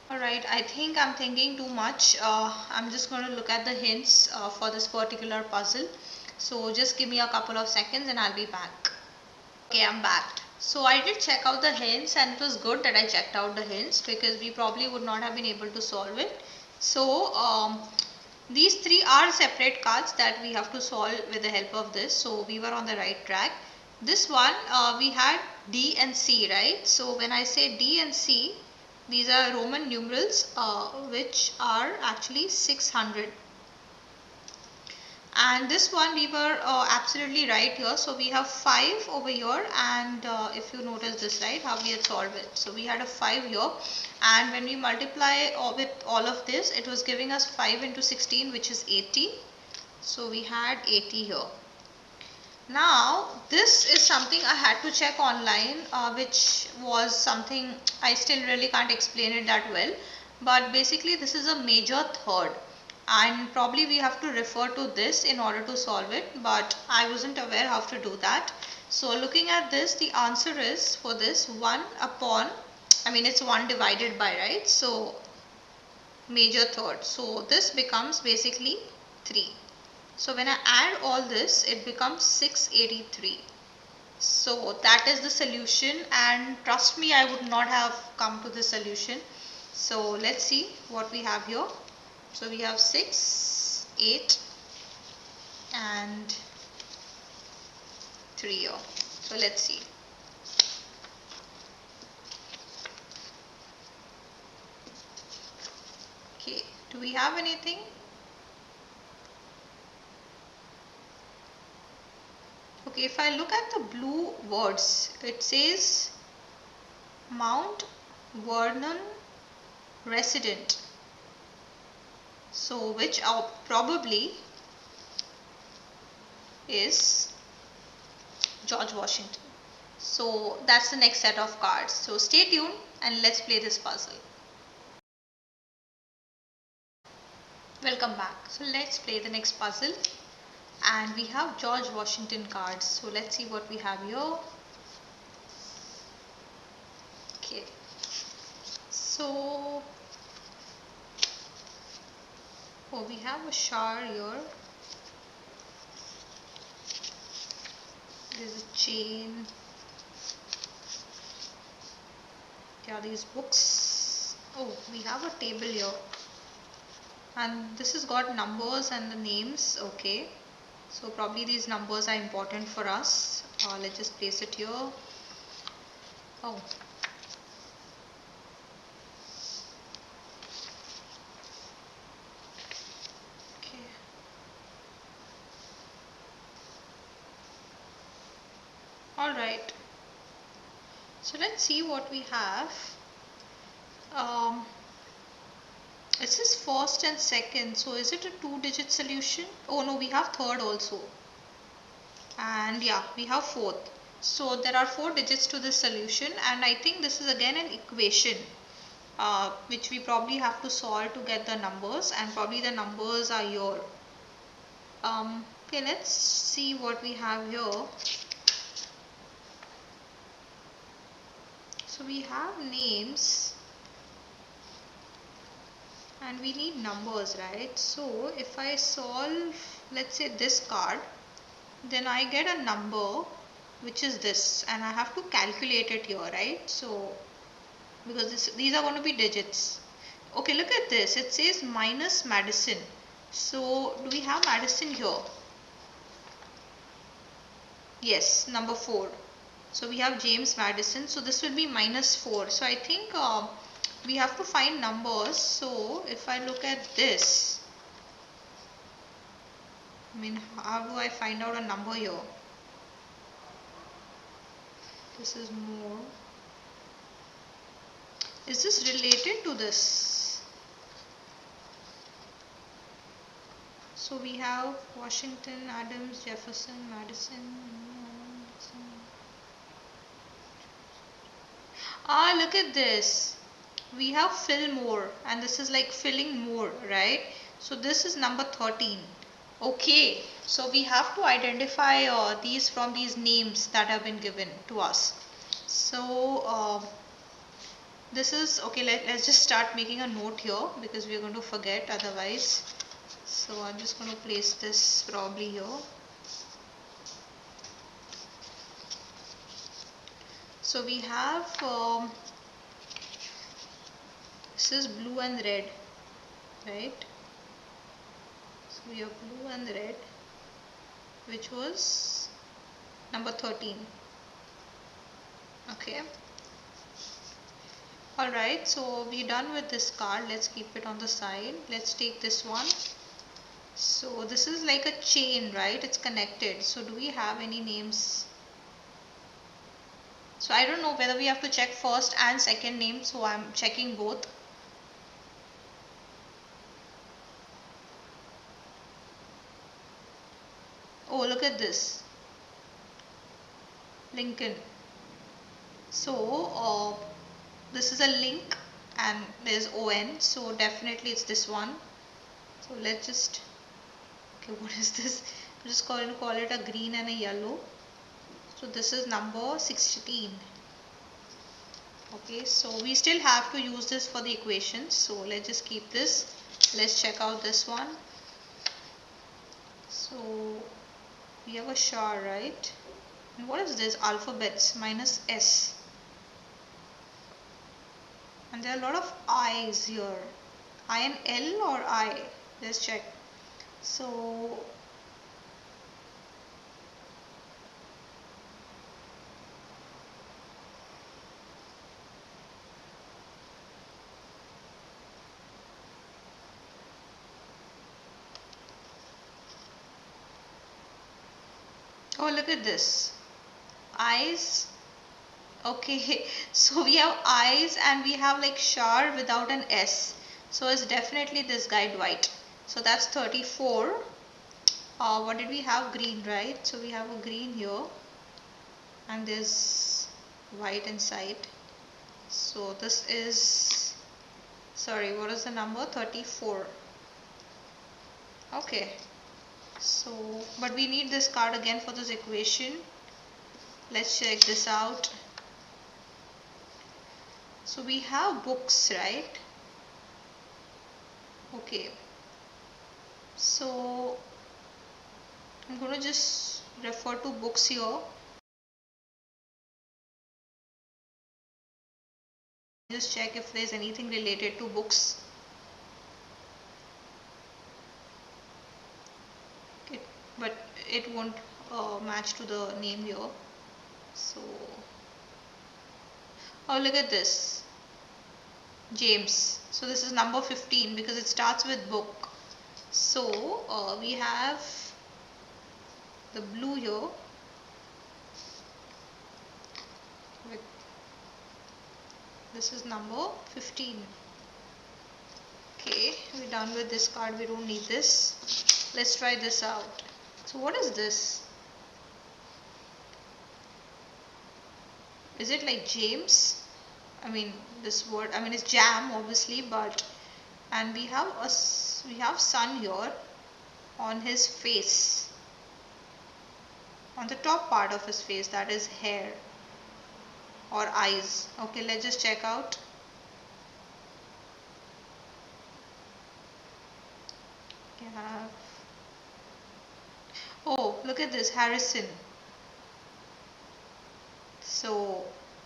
Alright, I think I'm thinking too much. I'm just going to look at the hints for this particular puzzle. So just give me a couple of seconds and I'll be back. Okay, I'm back. So I did check out the hints and it was good that I checked out the hints because we probably would not have been able to solve it. So these three are separate cards that we have to solve with the help of this. So we were on the right track. This one we had D and C, right? So when I say D and C, these are Roman numerals which are actually 600. And this one we were absolutely right here. So we have 5 over here, and if you notice this, right, how we had solved it. So we had a 5 here, and when we multiply with all of this, it was giving us 5 into 16, which is 80. So we had 80 here. Now this is something I had to check online, which was something I still really can't explain it that well, but basically this is a major third and probably we have to refer to this in order to solve it, but I wasn't aware how to do that. So looking at this, the answer is for this 1 upon, I mean it's 1 divided by, right? So major third, so this becomes basically 3. So when I add all this, it becomes 683. So that is the solution, and trust me, I would not have come to this solution. So let's see what we have here. So we have 6, 8 and 3 here. So let's see. Okay, do we have anything? Okay, if I look at the blue words, it says Mount Vernon resident. So which probably is George Washington. So that's the next set of cards. So stay tuned and let's play this puzzle. Welcome back. So let's play the next puzzle. And we have George Washington cards. So let's see what we have here. Okay. So, oh, we have a shower here. There's a chain. There are these books. Oh, we have a table here. And this has got numbers and the names. Okay. So probably these numbers are important for us. Let's just place it here. Oh. Okay. Alright. So let's see what we have. It says first and second. So is it a 2-digit solution? Oh no, we have third also. And yeah, we have fourth. So there are 4 digits to this solution, and I think this is again an equation which we probably have to solve to get the numbers, and probably the numbers are here. Okay, let's see what we have here. So we have names and we need numbers, right? So if I solve, let's say this card, then I get a number which is this, and I have to calculate it here, right? So because these are going to be digits. Okay, look at this. It says minus Madison. So do we have Madison here? Yes, number 4. So we have James Madison. So this will be minus 4. So I think we have to find numbers. So if I look at this, I mean, how do I find out a number here? This is more. Is this related to this? So we have Washington, Adams, Jefferson, Madison. Ah, look at this. We have fill more, and this is like filling more, right? So this is number 13. Okay, so we have to identify these from these names that have been given to us. So This is okay. Let's just start making a note here because we are going to forget otherwise. So I'm just going to place this probably here. So we have this is blue and red, right? So we have blue and red, which was number 13. Okay. Alright, so we're done with this card. Let's keep it on the side. Let's take this one. So this is like a chain, right? It's connected. So do we have any names? So I don't know whether we have to check first and second name. So I'm checking both. Oh, look at this. Lincoln. So this is a link and there's ON. So definitely it's this one. So let's just, okay, what is this? I'm just going to call it a green and a yellow. So this is number 16. Okay, so we still have to use this for the equations. So let's just keep this. Let's check out this one. So we have a char, right? And what is this? Alphabets minus S. And there are a lot of I's here. I and L or I? Let's check. So oh, look at this. I's. Okay, so we have I's and we have like char without an S. So it's definitely this guy Dwight. So that's 34. What did we have? Green, right? So we have a green here and there's white inside. So this is, sorry, what is the number? 34. Okay. So, but we need this card again for this equation. Let's check this out. So we have books, right? Okay. So I'm going to just refer to books here. Just check if there's anything related to books. But it won't match to the name here. So, oh, look at this. James. So this is number 15 because it starts with book. So we have the blue here with, this is number 15. Okay, we're done with this card. We don't need this. Let's try this out. So what is this? Is it like James? I mean this word, I mean it's jam obviously, but, and we have sun here on his face, on the top part of his face, that is hair or eyes. Okay, let's just check out. Yeah. Oh, look at this, Harrison. So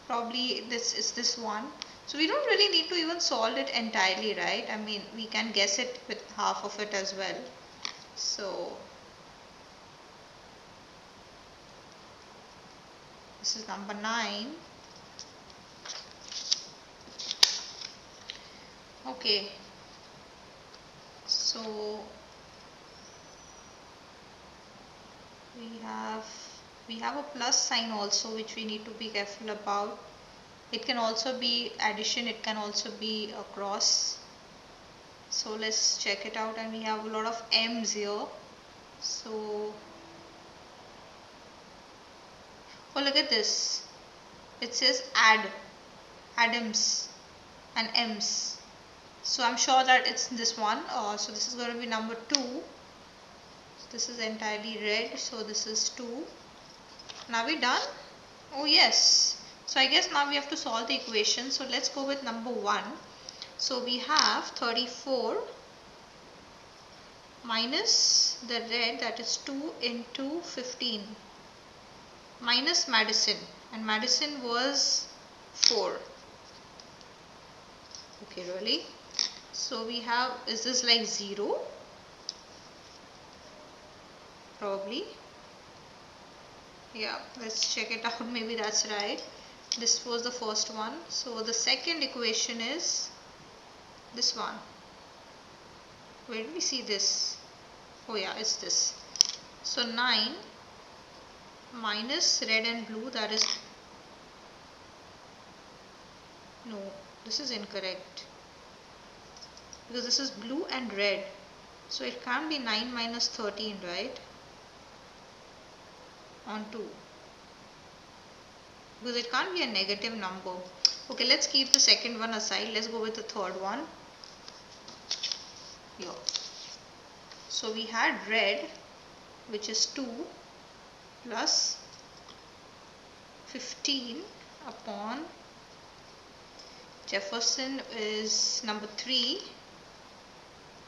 probably this is this one. So we don't really need to even solve it entirely, right? I mean, we can guess it with half of it as well. So this is number 9. Okay. So we have a plus sign also, which we need to be careful about. It can also be addition, it can also be a cross. So let's check it out, and we have a lot of M's here. So oh, look at this. It says Adams and M's. So I'm sure that it's this one. So this is going to be number 2. This is entirely red, so this is 2. Now we done? Oh yes. So I guess now we have to solve the equation. So let's go with number 1. So we have 34 minus the red, that is 2 into 15, minus Madison, and Madison was 4. Okay, really? So we have, is this like 0? Probably. Yeah, let's check it out. Maybe that's right. This was the first one. So the second equation is this one. Where do we see this? Oh yeah, it's this. So 9 minus red and blue, that is, no, this is incorrect, because this is blue and red. So it can't be 9 minus 13, right? On 2. Because it can't be a negative number. Okay, let's keep the second one aside. Let's go with the third one. Here. So we had red, which is 2 plus 15 upon Jefferson is number 3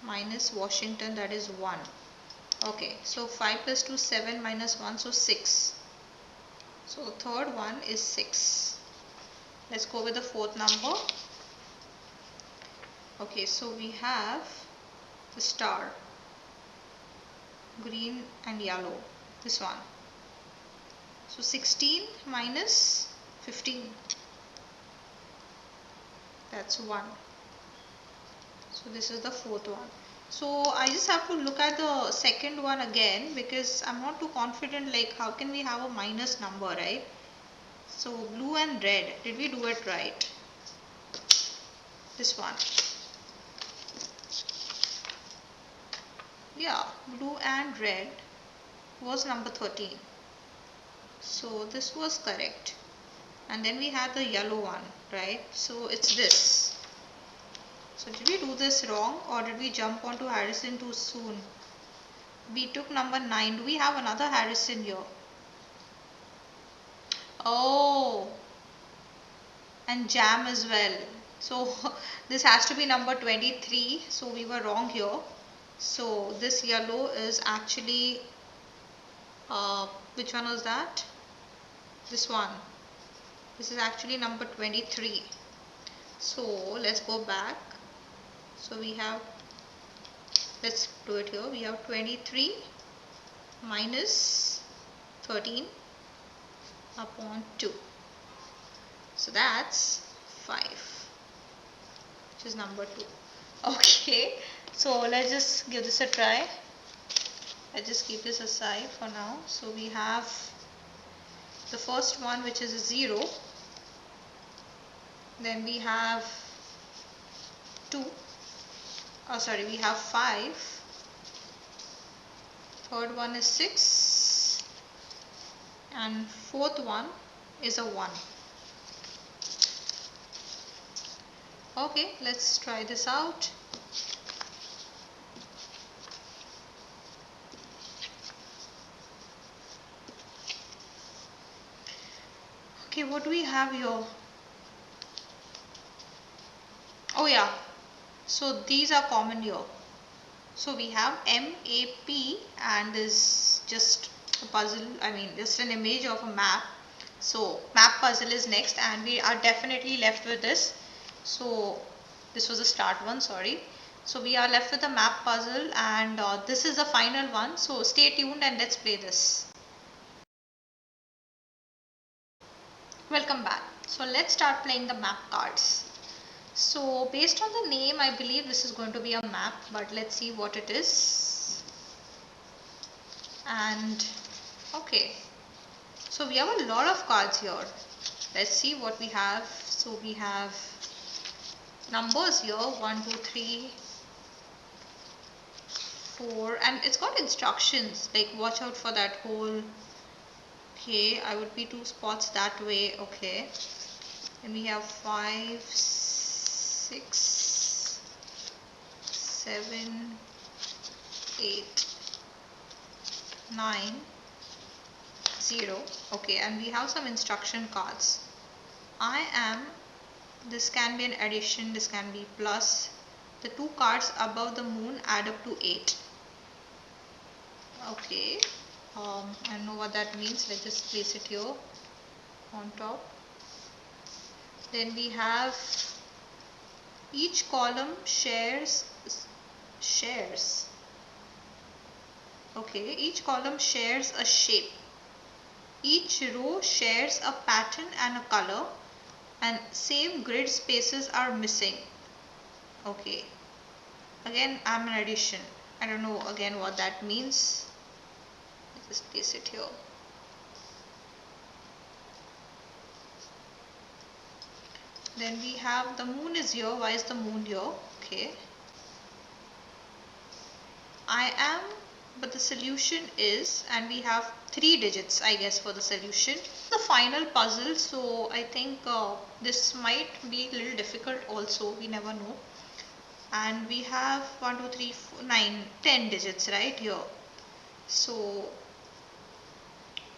minus Washington, that is 1. Okay, so 5 plus 2, 7 minus 1, so 6. So the third one is 6. Let's go with the fourth number. Okay, so we have the star, green and yellow, this one. So 16 minus 15, that's 1. So this is the fourth one. So I just have to look at the second one again, because I'm not too confident, like how can we have a minus number, right? So blue and red, did we do it right? This one. Yeah, blue and red was number 13. So this was correct. And then we had the yellow one, right? So it's this. So did we do this wrong, or did we jump onto Harrison too soon? We took number 9. Do we have another Harrison here? Oh, and jam as well. So this has to be number 23. So we were wrong here. So this yellow is actually, which one was that? This one. This is actually number 23. So let's go back. So we have, let's do it here. We have 23 minus 13 upon 2. So that's 5, which is number 2. Okay, so let's just give this a try. Let's just keep this aside for now. So we have the first one, which is a 0. Then we have 2. Oh, sorry, we have 5. Third one is 6. And fourth one is a 1. Okay, let's try this out. Okay, what do we have here? Oh yeah, so these are common here. So we have MAP, and is just a puzzle, just an image of a map. So map puzzle is next, and we are definitely left with this. So this was the start one, sorry. So we are left with the map puzzle, and this is the final one. So stay tuned and let's play this. Welcome back. So let's start playing the map cards. So based on the name, I believe this is going to be a map, but let's see what it is. And okay, so we have a lot of cards here. Let's see what we have. So we have numbers here, 1 2 3 4, and it's got instructions like watch out for that hole. Okay, I would be 2 spots that way. Okay, and we have 5 6 7 8 9 0. Okay, and we have some instruction cards. this can be an addition, this can be plus. The two cards above the moon add up to 8. Okay, I don't know what that means. Let's just place it here on top. Then we have each column shares. Okay, each column shares a shape. Each row shares a pattern and a color, and same grid spaces are missing. Okay, again I'm an addition. I don't know again what that means. Let's just place it here. Then we have the moon is here. Why is the moon here? Okay. I am, but the solution is, and we have 3 digits I guess for the solution. The final puzzle, so I think this might be a little difficult also, we never know. And we have 1 2 3 4 9 10 digits right here. So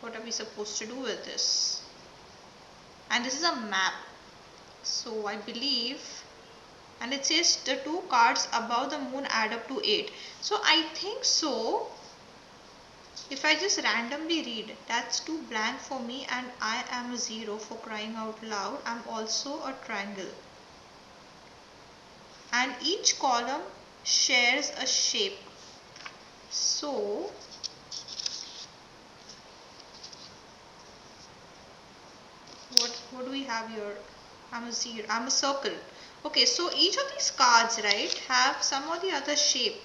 what are we supposed to do with this? And this is a map, so I believe, and it says the two cards above the moon add up to 8. So I think so. If I just randomly read, that's too blank for me, and I am a 0 for crying out loud. I'm also a triangle. And each column shares a shape. So what do we have here? I'm a 0. I'm a circle. Okay, so each of these cards, right, have some or the other shape.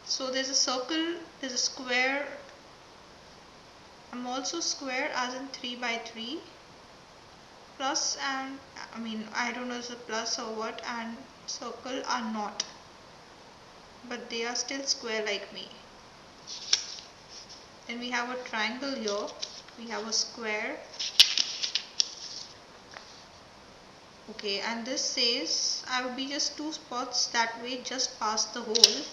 So there's a circle, there's a square. I'm also square as in 3 by 3. Plus and I don't know if it's a plus or what, and circle are not. But they are still square like me. Then we have a triangle here. We have a square. Okay, and this says I would be just 2 spots that way, just past the hole.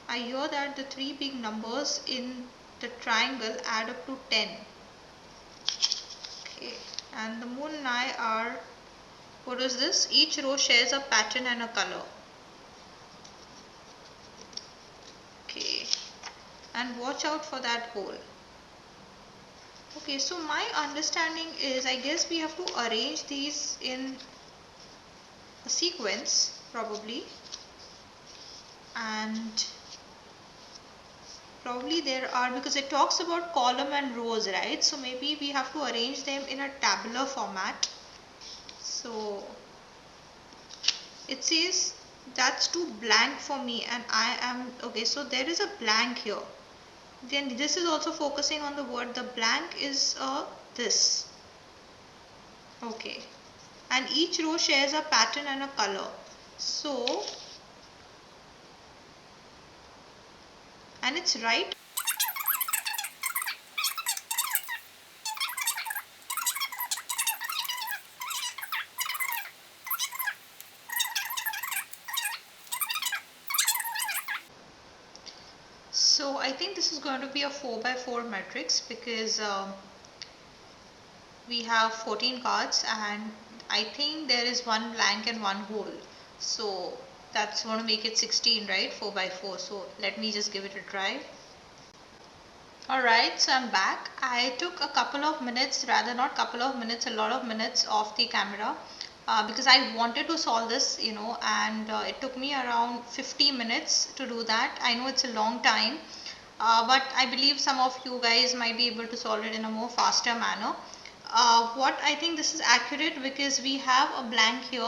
I hear that the 3 big numbers in the triangle add up to 10. Okay, and the moon and I are, what is this? Each row shares a pattern and a color. Okay, and watch out for that hole. Okay, so my understanding is, I guess we have to arrange these in a sequence probably, and probably there are, because it talks about column and rows, right? So maybe we have to arrange them in a tabular format. So it says that's too blank for me, and I am, okay, so there is a blank here. Then this is also focusing on the word, the blank is this. Okay, and each row shares a pattern and a color. So, and it's right. So I think this is going to be a 4 by 4 matrix, because we have 14 cards, and I think there is one blank and one hole. So that's going to make it 16, right? 4 by 4. So let me just give it a try. Alright, so I'm back. I took a couple of minutes, rather not couple of minutes, a lot of minutes off the camera, because I wanted to solve this, and it took me around 50 minutes to do that. I know it's a long time, but I believe some of you guys might be able to solve it in a more faster manner. What I think this is accurate, because we have a blank here,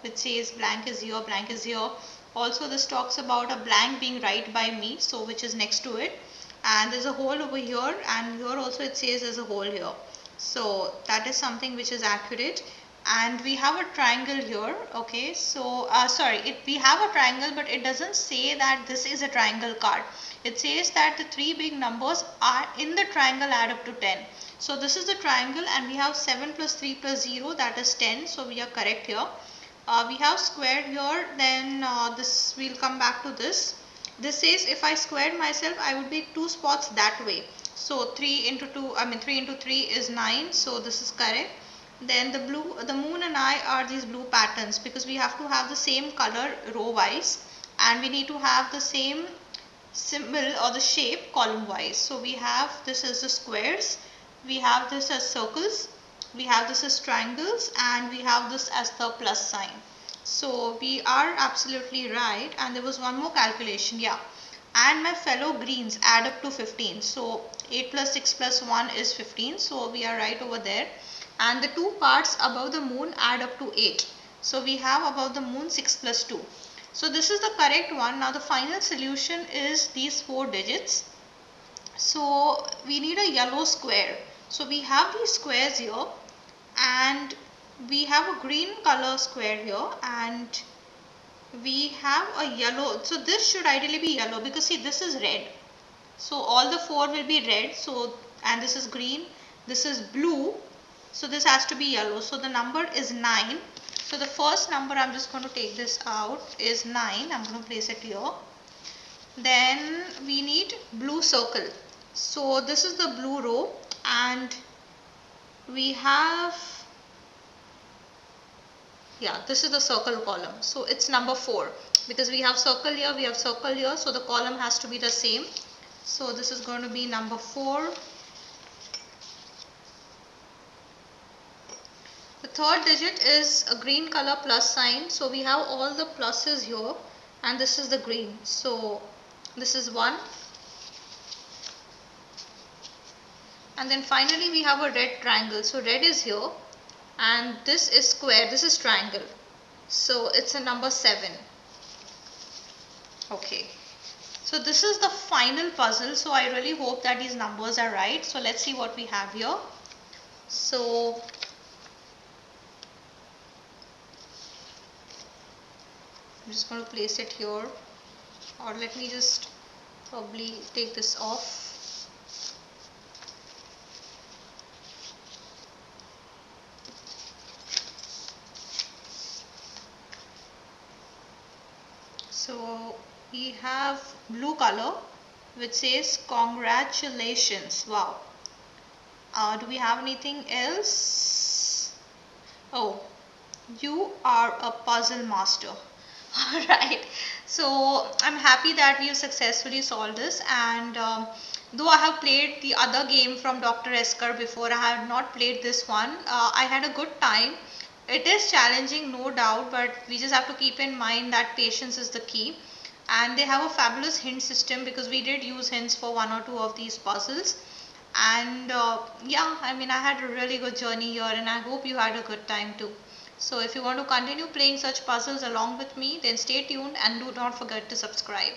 which says blank is here, blank is here. Also this talks about a blank being right by me, so which is next to it, and there's a hole over here, and here also it says there's a hole here. So that is something which is accurate. And we have a triangle here. Okay, so we have a triangle, but it doesn't say that this is a triangle card. It says that the 3 big numbers are in the triangle add up to 10. So this is the triangle, and we have 7 plus 3 plus 0, that is 10. So we are correct here. We have squared here, then this, we'll come back to this. This says if I squared myself, I would be 2 spots that way. So 3 into 2, 3 into 3 is 9. So this is correct. Then the moon and I are these blue patterns because we have to have the same color row wise, and we need to have the same symbol or the shape column wise. So we have this as the squares, we have this as circles, we have this as triangles, and we have this as the plus sign. So we are absolutely right. And there was one more calculation, yeah. And my fellow greens add up to 15. So 8 plus 6 plus 1 is 15. So we are right over there. And the two parts above the moon add up to 8. So we have above the moon 6 plus 2. So this is the correct one. Now the final solution is these 4 digits. So we need a yellow square. So we have these squares here, and we have a green color square here, and we have a yellow. So this should ideally be yellow because see, this is red. So all the 4 will be red. So, and this is green, this is blue. So this has to be yellow. So the number is 9. So the first number, I'm just going to take this out, is 9. I'm going to place it here. Then we need blue circle. So this is the blue row, and we have, yeah, this is the circle column. So it's number 4 because we have circle here, we have circle here. So the column has to be the same. So this is going to be number 4. The third digit is a green color plus sign. So we have all the pluses here, and this is the green. So this is 1. And then finally we have a red triangle. So red is here, and this is square, this is triangle. So it's a number 7. Okay. So this is the final puzzle. So I really hope that these numbers are right. So let's see what we have here. So I'm just going to place it here, or let me just probably take this off. So we have blue color which says congratulations. Wow. Do we have anything else? Oh, you are a puzzle master. Alright, so I'm happy that we have successfully solved this, and though I have played the other game from Dr. Esker before, I have not played this one. I had a good time. It is challenging, no doubt, but we just have to keep in mind that patience is the key. And they have a fabulous hint system because we did use hints for one or two of these puzzles. And yeah, I mean, I had a really good journey here, and I hope you had a good time too. So if you want to continue playing such puzzles along with me, then stay tuned and do not forget to subscribe.